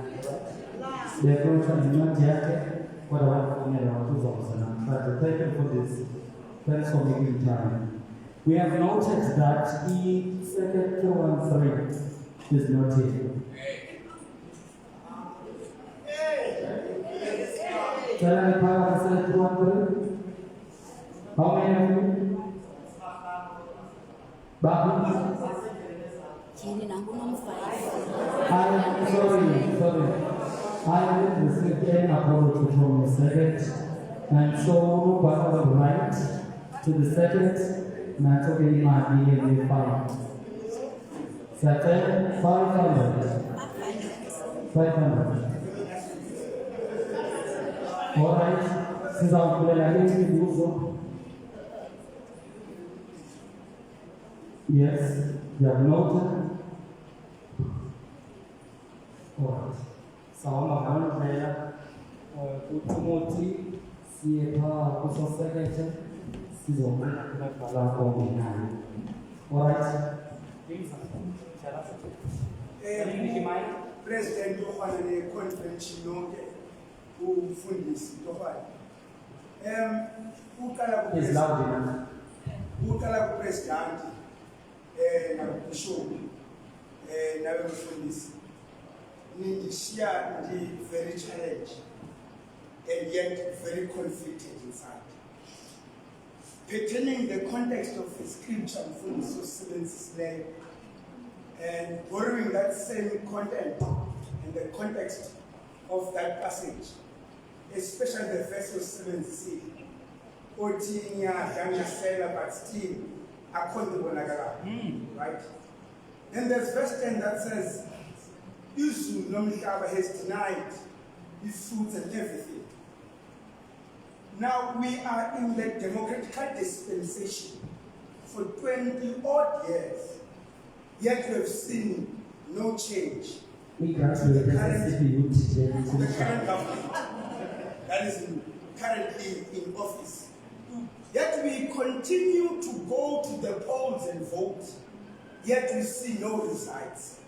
bekulotshwa nencwadi yakhe kodwa wafunela wathi uzawuza namhlanje. Thank you for this. Thanks for making time. We have noted that second 213 is not here. Shall I power second 213? How many of you? Babu? I'm sorry. I didn't receive any apology from the second, and so nobody will write to the second. Not okay, might be in the file. Second, 500. 500. All right. Since I'm going to do so. Yes, you have noted. All right. So I'm going to Timothy, see a power of second. sizongena kubabhala ongenayo. Alright. President ofana ne-convention yonke umfundisi ofana Is loud enough. uqala kupresident nabishop nabemfundisi nindishiya ndi-very challenged and yet very conflicted inside. Pertaining the context of the scripture mfundisi osebenzisileyo and borrowing that same content and the context of that passage, especially the verse of 7c, but still, right? Then there's verse 10 that says, Izu Nomikaba has denied his fruits and everything. Now we are in the democratic dispensation for 20 odd years. Yet we have seen no change. We graduated The current government that is currently in office. Yet we continue to go to the polls and vote. Yet we see no results.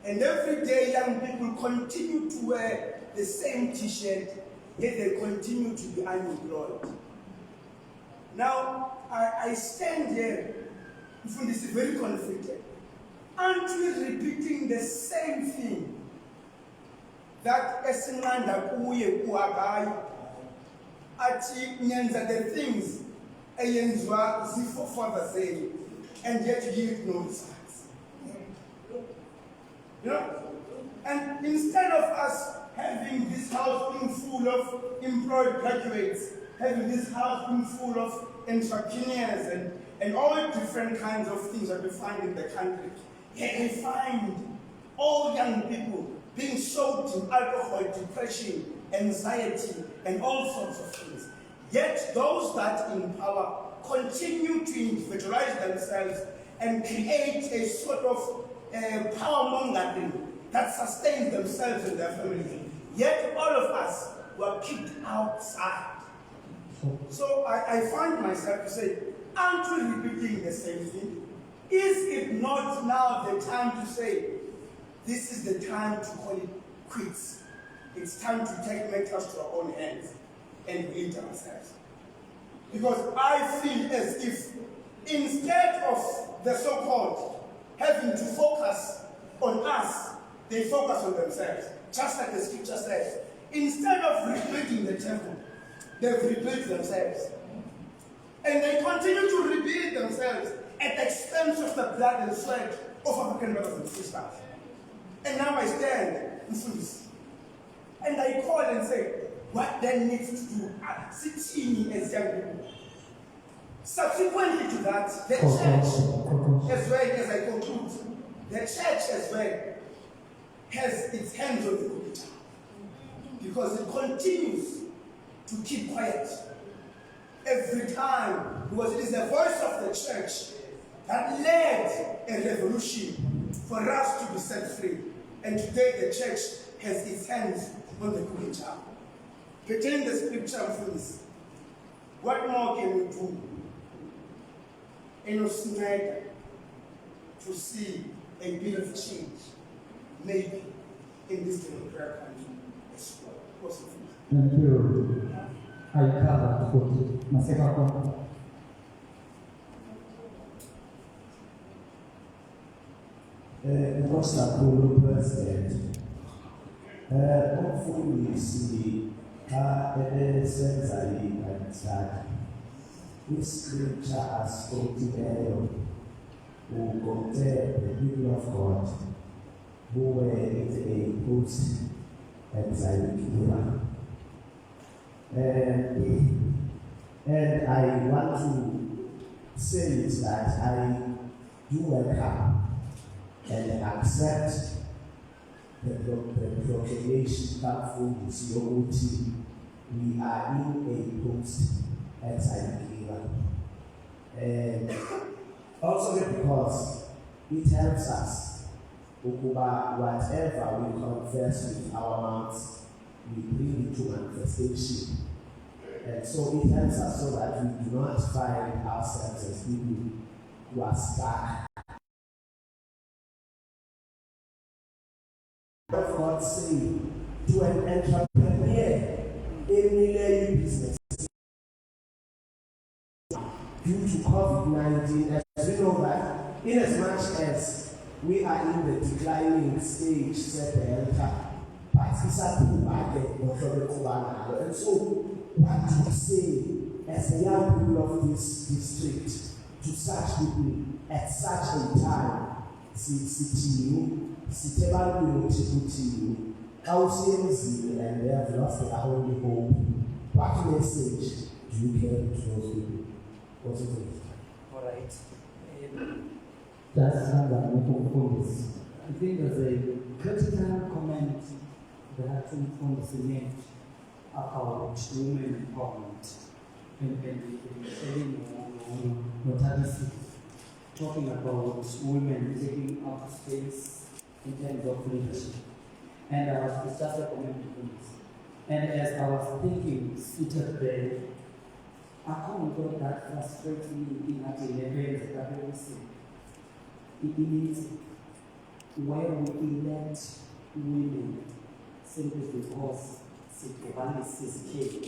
And every day young people continue to wear the same t-shirt, yet they continue to be unemployed. Now, I stand here, this is very conflicted. Aren't we repeating the same thing that Esinanda Kuye Kuabai Achi Nyanza the things Ayenzwa Zifo father say, and yet you give no results? You know? And instead of us having this house being full of employed graduates, having this house being full of entrepreneurs and all different kinds of things that we find in the country, yet we find all young people being soaked in alcohol, depression, anxiety, and all sorts of things. Yet those that in power continue to individualize themselves and create a sort of power mongering that sustains themselves and their families. Yet all of us were kicked outside. So I find myself to say, aren't we repeating the same thing? Is it not now the time to say, this is the time to call it quits? It's time to take matters to our own hands and lead ourselves. Because I feel as if instead of the so-called having to focus on us, they focus on themselves. Just like the scripture says, instead of rebuilding the temple, they've rebuilt themselves. And they continue to rebuild themselves at the expense of the blood and sweat of African brothers and sisters. And now I stand in this. And I call and say, what then needs to do? Sitting as young people. Subsequently to that, the church, as well as I conclude, the church as well has its hands on the computer. Because it continues to keep quiet every time, because it is the voice of the church that led a revolution for us to be set free. And today the church has its hands on the computer. Pertaining the scripture for this, what more can we do in Osinega to see a bit of change, maybe, in this democratic country as well? Possible. Thank you. I cover 40. Maseka. Kakhulu President, umfundisi xa esenza i-study, i-scripture asiqoqileyo ukote the people of God who were in a post-exilic era. And I want to say is that I do welcome and accept the proclamation that from COT, we are in a post-exilic era. And also because it helps us, whatever we confess with our mouths, we bring it to manifestation And so it helps us so that we do not find ourselves as people who are stuck. Of God saying to an entrepreneur in a business due to COVID-19, as we know that, in as much as we are in the declining stage, said the elder, and so what do we say as the young people of this district to such people at such a time? And they have lost their only hope. What message do you carry to those people? What do you think? All right. That's I think there's a critical comment that from the Senate about women empowerment and talking about women taking up space in terms of leadership. And I was just recommending this. And as I was thinking, seated there, I can't that frustrates me in at 11 that I say. It is where we elect women simply because paralysis came.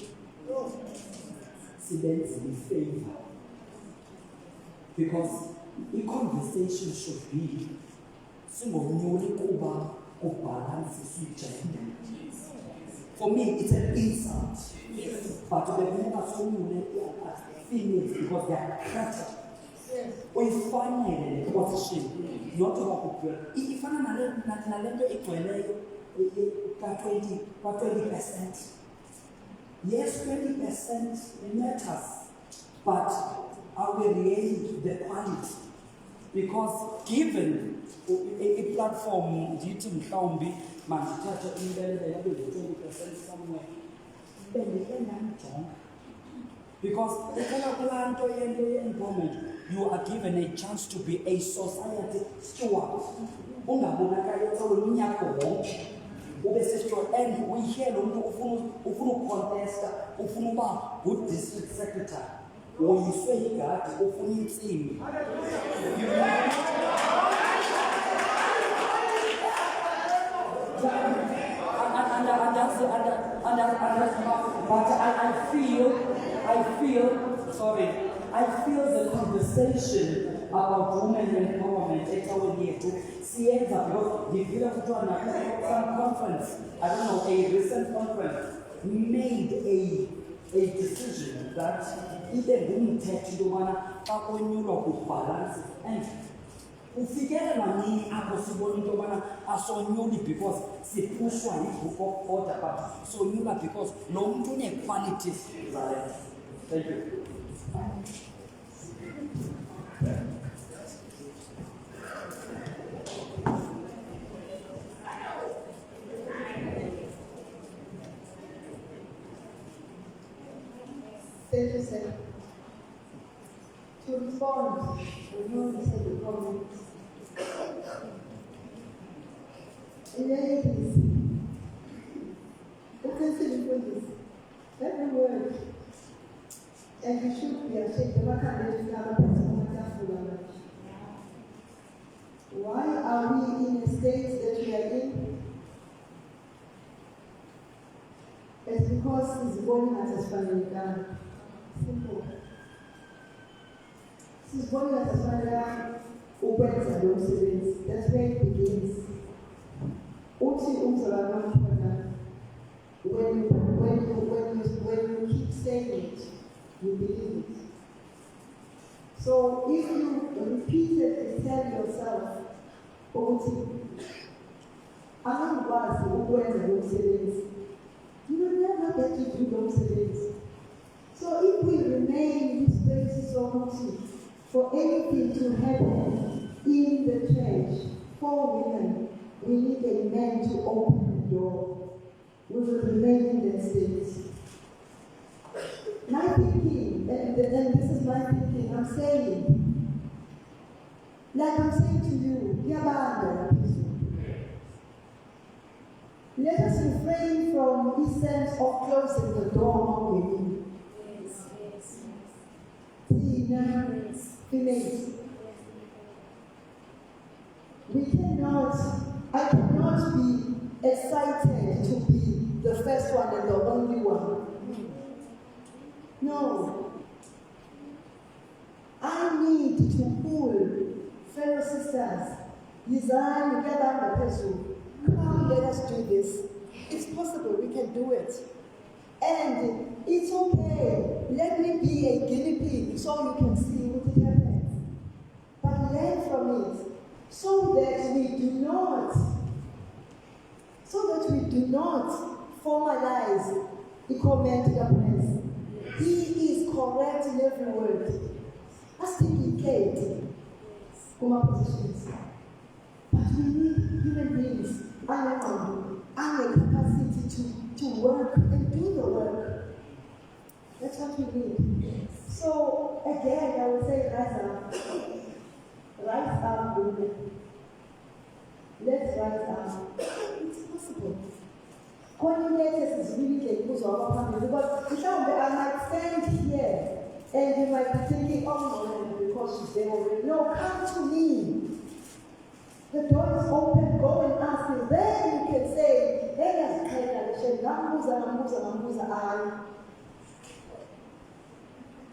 Students in favor. Because the conversation should be some of newly of paralysis with gender. For me, it's an insult. But the women are so females because they are cracked. We find a position, not about people. If I'm not 20%. Yes, 20% matters, but are we really the quality? Because given a platform, Jitum Kaumbi, Manchester, in 20% somewhere, then the end because the kind of land employment, you are given a chance to be a society steward. And we hear ufunu contest, ufunu good district secretary. When you say that, ufunu team. But I feel the conversation about women empowerment because some conference, I don't know, a recent conference made a decision that either wouldn't take to one balance and ufikele manini aposiboni ntobana asonyuli because sipushwa yibook order but sonyula because lo muntu une qualities. Thank you. Thank you, sir. To respond, we know you said the comments. Ladies, you can see the this. Every word, and you should be ashamed. Why are we in the state that we are in? It's because his body has expanded down. Simple. His body has expanded down, opens and closes. That's where it begins. When you keep saying it, you believe it. So if you repeatedly tell yourself, I'm not going to you will never get to do those things. So if we remain in this place so much for anything to happen in the church, for women, we need a man to open the door. We will remain in that state. My thinking, and this is my thinking, I'm saying, like I'm saying to you, let us refrain from this sense of closing the door on women. Females. I cannot be excited to be the first one and the only one. No. I need to pull fellow sisters. Design, get on the person. Come, let us do this. It's possible, we can do it. And it's okay. Let me be a guinea pig so you can see what it happens. But learn from it so that we do not formalize the comment in the press. He is correct in every word. That's the positions. But we need human beings and the capacity to work and do the work. That's what we need. So again, I would say rise up. Rise up, women. Let's rise up. It's possible. Coordinators is really a good opportunity because I might stand here and you might be thinking, oh no, because she's there already. No, come to me. The door is open, go and ask me. Then you can say, hey,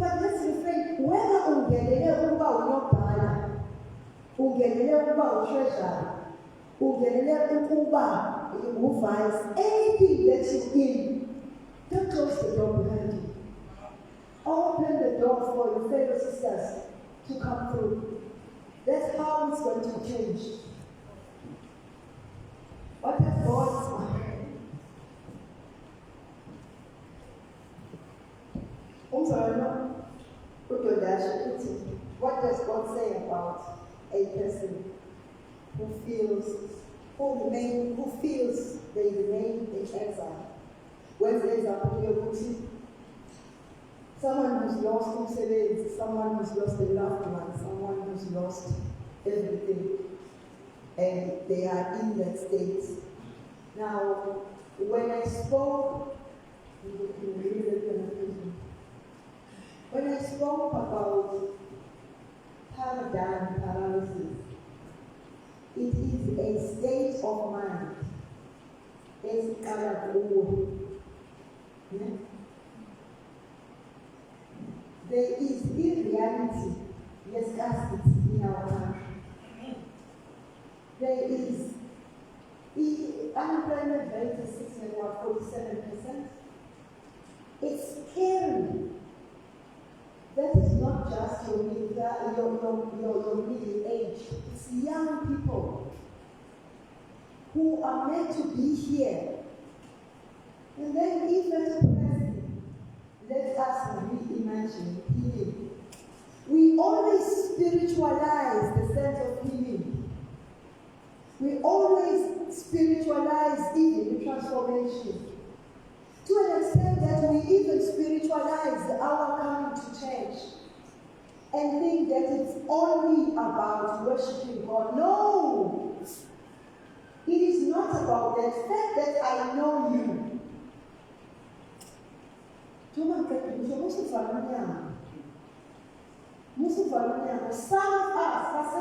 but let's refrain. Whether ungelele uba unobhala, ungelele uba treasure, ungelele uba vice, anything that you in, don't close the door behind you. Open the door for your fellow sisters to come through. That's how it's going to change. What has God what does God say about a person who feels they remain in exile? When there is a someone who's lost someone who's lost a loved one, someone who's lost everything, and they are in that state. Now, when I spoke about paralysis, it is a state of mind. There is, in reality, scarcity in our country. There is, the unemployment rate is 47%. It's scary. That is not just your middle age. It's young people who are meant to be here. And then if as a person, let us reimagine healing. We always spiritualize the sense of healing. We always spiritualize even the transformation. To an extent that we even spiritualize our coming to church and think that it's only about worshiping God. No! It is not about that. Fact that I know you. Some of us,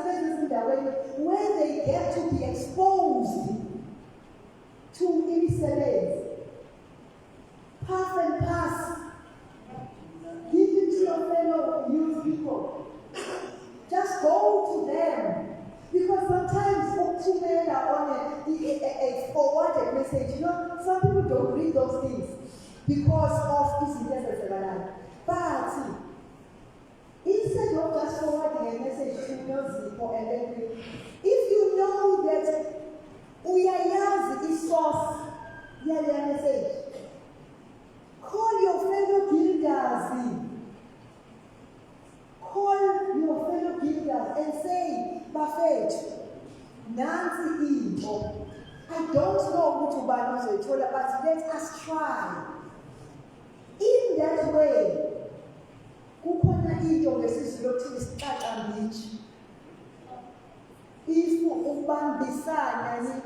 where they get to be exposed to incidents, pass and pass. Give it to your fellow youth people. Just go to them. Because sometimes two men are on a forwarded message. You know, some people don't read those things because of incidents. But instead of just forwarding a message to Nozipho and then if you know that uyayazi isource yale message, call your fellow guilders. Call your fellow guilders and say, Buffett, Nancy Imo, I don't know who to buy but let us try. In that way, kukhona into ngesizulu start and reach. If ubambisana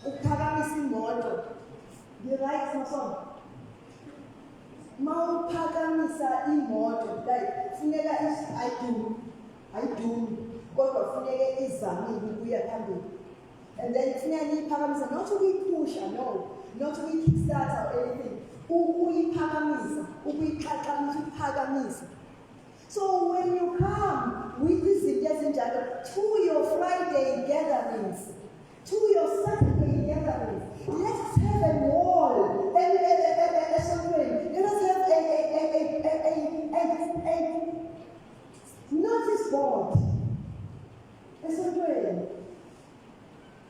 uphakamisa imoto, the right song. Mawuphakamisa imoto, like kufuneka ayidu kodwa kufuneka izamile ukuya phambili. And then kufuneka niyiphakamisa, not ukuyipusha, no, not ukuyi-kickstarter or anything, ukuyiphakamisa, ukuyixaxamisa, ukuphakamisa. So when you come with izinto ezinjalo to your Friday gatherings, to your Saturday gatherings, let's have a wall, let us have a notice board,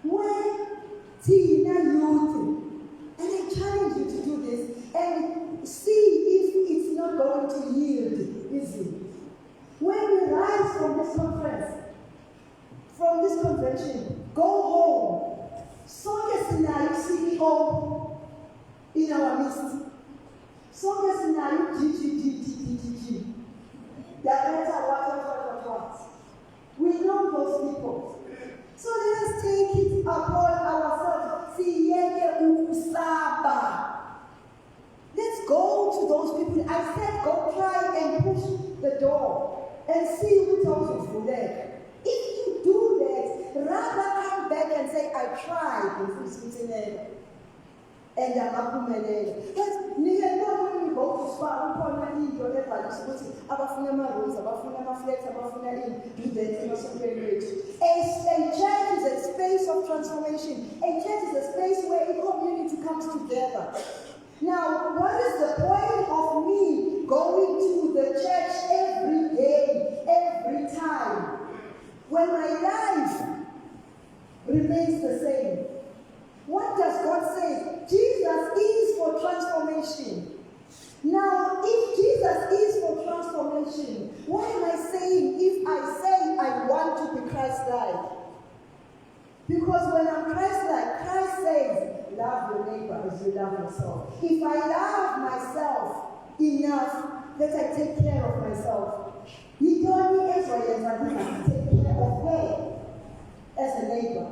where Tina youth, and I challenge you to do this and see if it's not going to yield, is it? When we rise from this conference, from this convention, go home. Sonke sinayo CEO in our midst. Sonke sinayo GGGGGG. Director, what. We know those people. So let us take it upon ourselves. Siyeke ukusaba. Let's go to those people. I said go try and push the door and see who tells you that. If you do that, rather come back and say, I tried and I'm not committed. But when you go to spa, a church is a space of transformation. A church is a space where a community comes together. Now, what is the point of me going to the church every day, every time, when my life remains the same? What does God say? Jesus is for transformation. Now, if Jesus is for transformation, what am I saying if I say I want to be Christ-like? Because when I'm Christ-like, Christ says, love your neighbor as you love yourself. If I love myself enough that I take care of myself, he told me Israel to take care of her as a neighbor.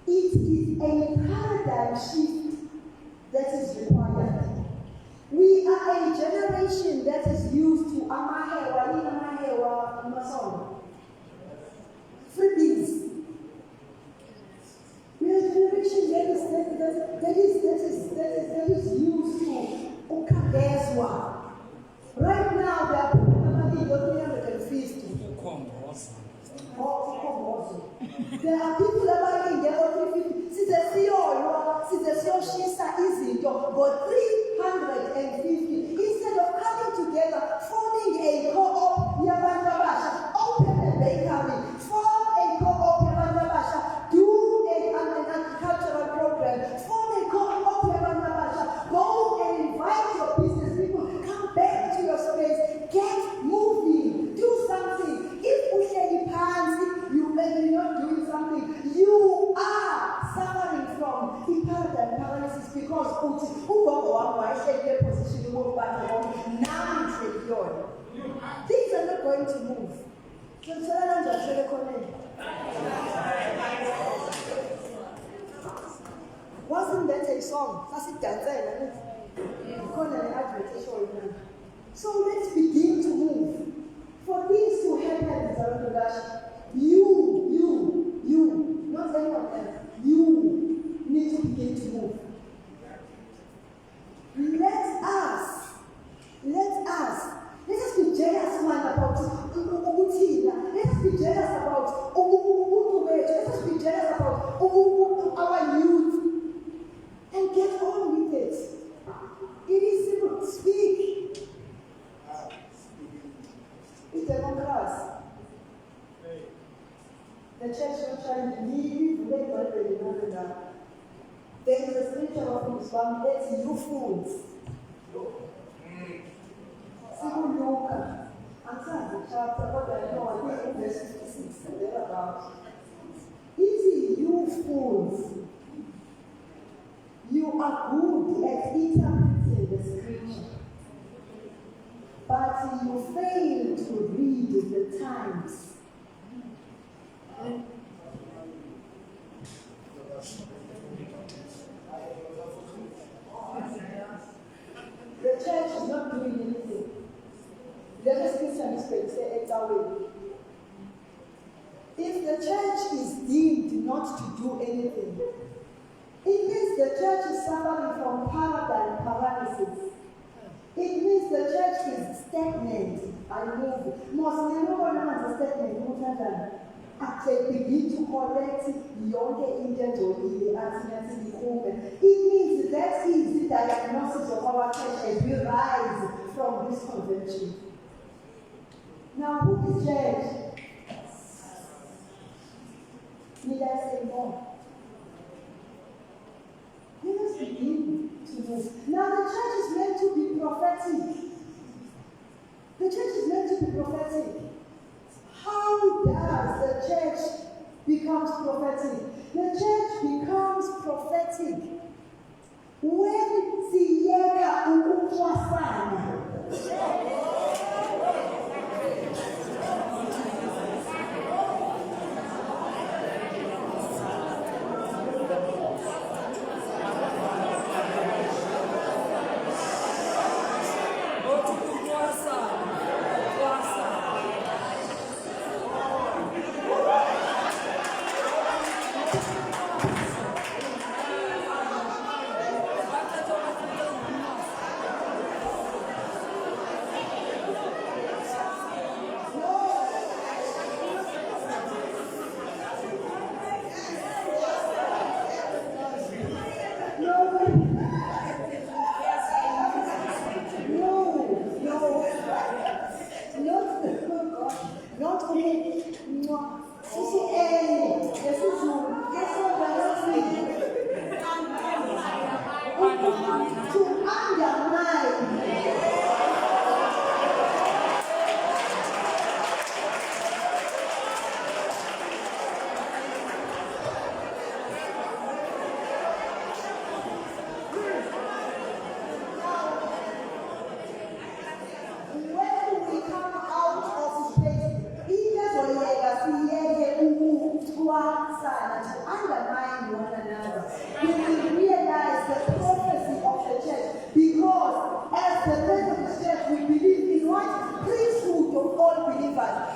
It is a paradigm shift that is required. We are a generation that is used to freebies. We are a generation that is used to ukagezwa. Right now, there are people that are 350. There are people that are in there 350. But 350. Instead of coming together, forming a co-op, open a bakery, form a co-op, do an agricultural program, form a co-op, go and invite your business people, come back to your space, get moving, do something. If we say you may be not doing something, you are suffering from paralysis because position now it's secured. Things are not going to move. Wasn't that a song? So let's begin to move. For things to happen, you, not anyone else, you need to begin to move. Let us be jealous one about Ubutina. Let us be jealous about let us be jealous about our youth and get on with it. It is simple. Speak. It's democracy. The church is not trying to leave, there is a scripture of Islam, it's you fools. Luka. Answer the chapter, but I know I think verse 56 and thereabouts. It is you fools. You are good at interpreting the scripture, but you fail to read the times. The church is not doing anything. Let us listen If the church is deemed not to do anything, it means the church is suffering from paralysis. It means the church is stagnant. I move. Most never stagnant. After begin to collect yonke into it means that is the diagnosis of our church as we rise from this convention. Now, who is church? Need I say more? We must begin to move. Now, the church is meant to be prophetic. The church is meant to be prophetic. How does the church becomes prophetic? The church becomes prophetic when siyeka ukucwasana.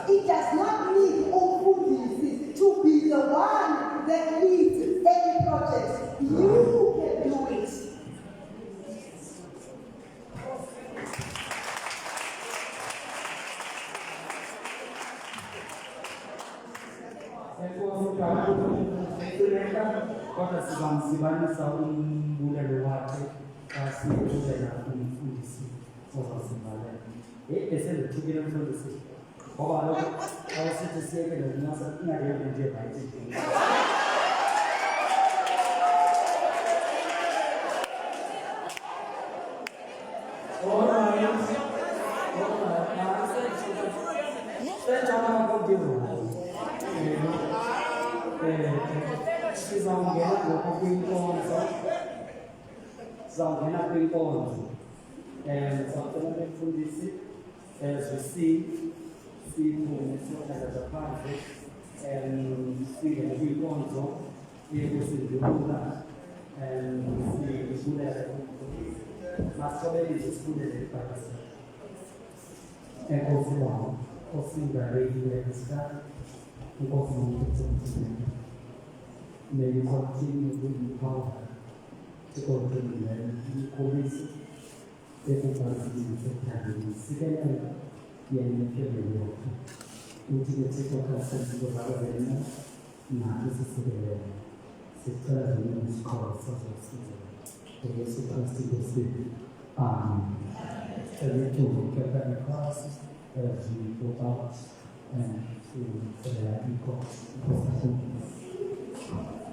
It does not need Okundisis to be the one that leads any project. You can do it. Kodwa sizamsibanisa umbulelo wakhe kasiyekuzela umfundisi ozasibalela. Esendithukile umfundisi ngoba kaloku xa usithi siyekele unyasa ingayeki nje bayithi. Sizawungena kwinkonzo sizawucela bemfundisi as we see siphume siyohlala zaphandle singene kwinkonzo yekusindulula sibulela masithobelise sibulele ibhayibheli. Enkosi wam osingalekile isikhathi inkosi nomthethomthethweni. May you continue to empower to continue and police everybody in Sikayana Yanakele Integrated Classes of Aravena Nadi Sikayana Sikara Venus Call Social Season. The Supposed City. Every two Captain classes as we go out and to the equal.